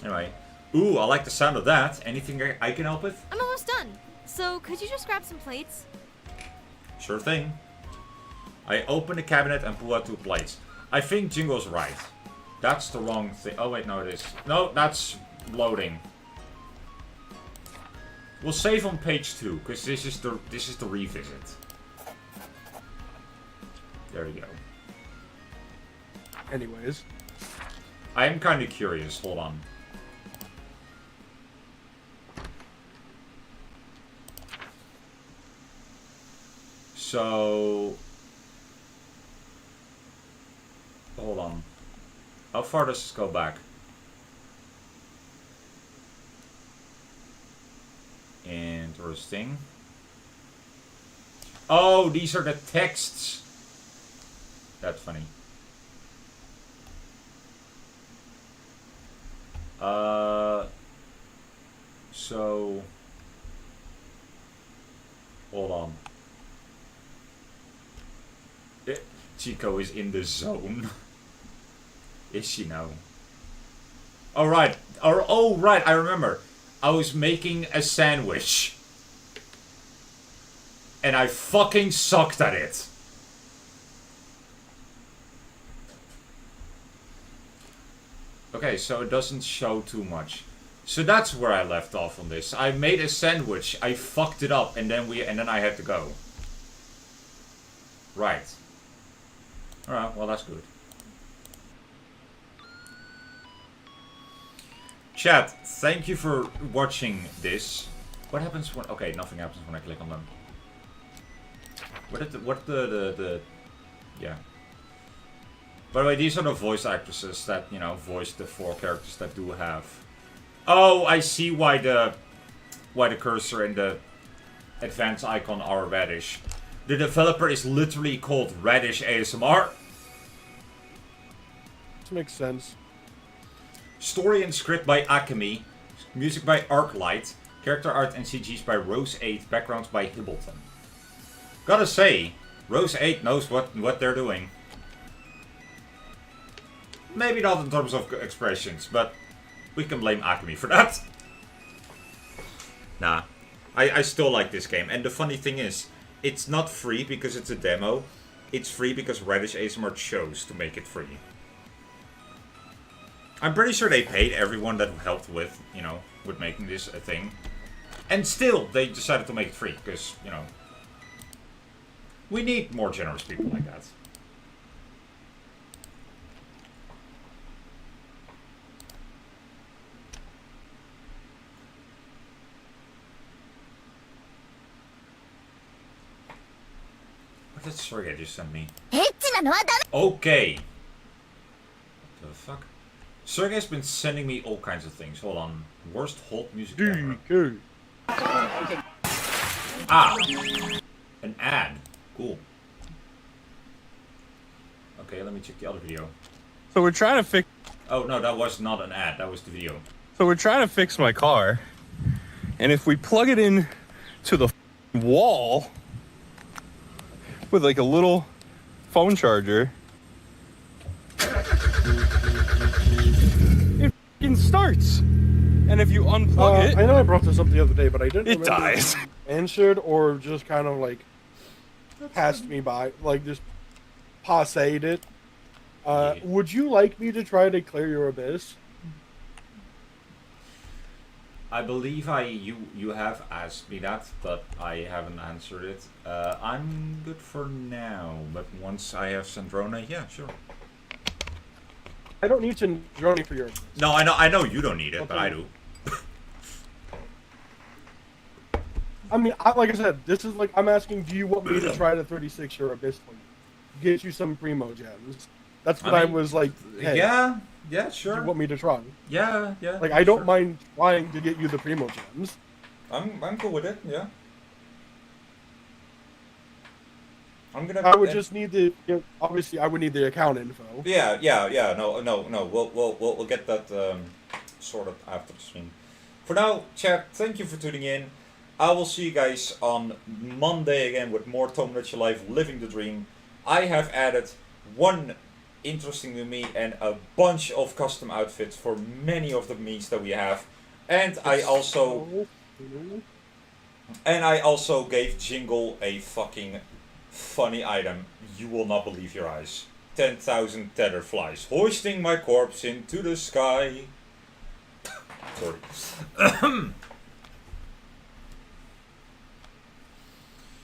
Anyway. Ooh, I like the sound of that. Anything I can help with? I'm almost done. So could you just grab some plates? Sure thing. I open the cabinet and pull out 2 plates. I think Jingle's right. That's the wrong thing. Oh wait, no it is. No, that's loading. We'll save on page 2, because this is the revisit. There we go. Anyways. I am kind of curious. Hold on. So... Hold on. How far does this go back? Interesting. Oh, these are the texts. That's funny. So... Hold on. Chico is in the zone. Is she now? Oh right. Oh right, I remember. I was making a sandwich. And I fucking sucked at it. Okay, so it doesn't show too much. So that's where I left off on this. I made a sandwich, I fucked it up, and then I had to go. Right. Alright, well that's good. Chat, thank you for watching this. What happens when... Okay, nothing happens when I click on them. Yeah. By the way, these are the voice actresses that, you know, voice the 4 characters that do have. Oh, I see why the cursor and the advanced icon are Radish. The developer is literally called Radish ASMR. This makes sense. Story and script by Akemi. Music by Arclight. Character art and CGs by Rose8. Backgrounds by Hibbleton. Gotta say, Rose8 knows what they're doing. Maybe not in terms of expressions, but we can blame Akemi for that. Nah. I still like this game. And the funny thing is, it's not free because it's a demo. It's free because Radish ASMR chose to make it free. I'm pretty sure they paid everyone that helped with, you know, with making this a thing. And still, they decided to make it free, because, you know, we need more generous people like that. What did Sergey just send me? Okay. What the fuck? Sergey's been sending me all kinds of things. Hold on. Worst hold music ever. Ah! An ad. Cool. Okay, let me check the other video. So we're trying to fix... Oh, no, that was not an ad. That was the video. So we're trying to fix my car. And if we plug it in to the wall with like a little phone charger, it f***ing starts. And if you unplug it, I know I brought this up the other day, but I didn't it remember dies. if you answered or just kind of like passed me by, like just passéed it. Would you like me to try to clear your abyss? I believe you have asked me that, but I haven't answered it. I'm good for now, but once I have Sandrona, yeah, sure. I don't need to drone for your. No, I know you don't need it, but I do. I mean, like I said, this is like I'm asking. Do you want me to try the 36-year abyss for you? Get you some primo gems. That's what I was like. Hey, yeah, do sure. you want me to try? Yeah. Like I don't sure. mind trying to get you the primo gems. I'm cool with it. Yeah. I'm gonna. I would just need the. Obviously, I would need the account info. Yeah. No. We'll get that sorted after the stream. For now, chat. Thank you for tuning in. I will see you guys on Monday again with more Tomodachi Life Living the Dream. I have added one interesting to me and a bunch of custom outfits for many of the meets that we have, and I also gave Jingle a fucking funny item. You will not believe your eyes. 10,000 tether flies hoisting my corpse into the sky. Sorry.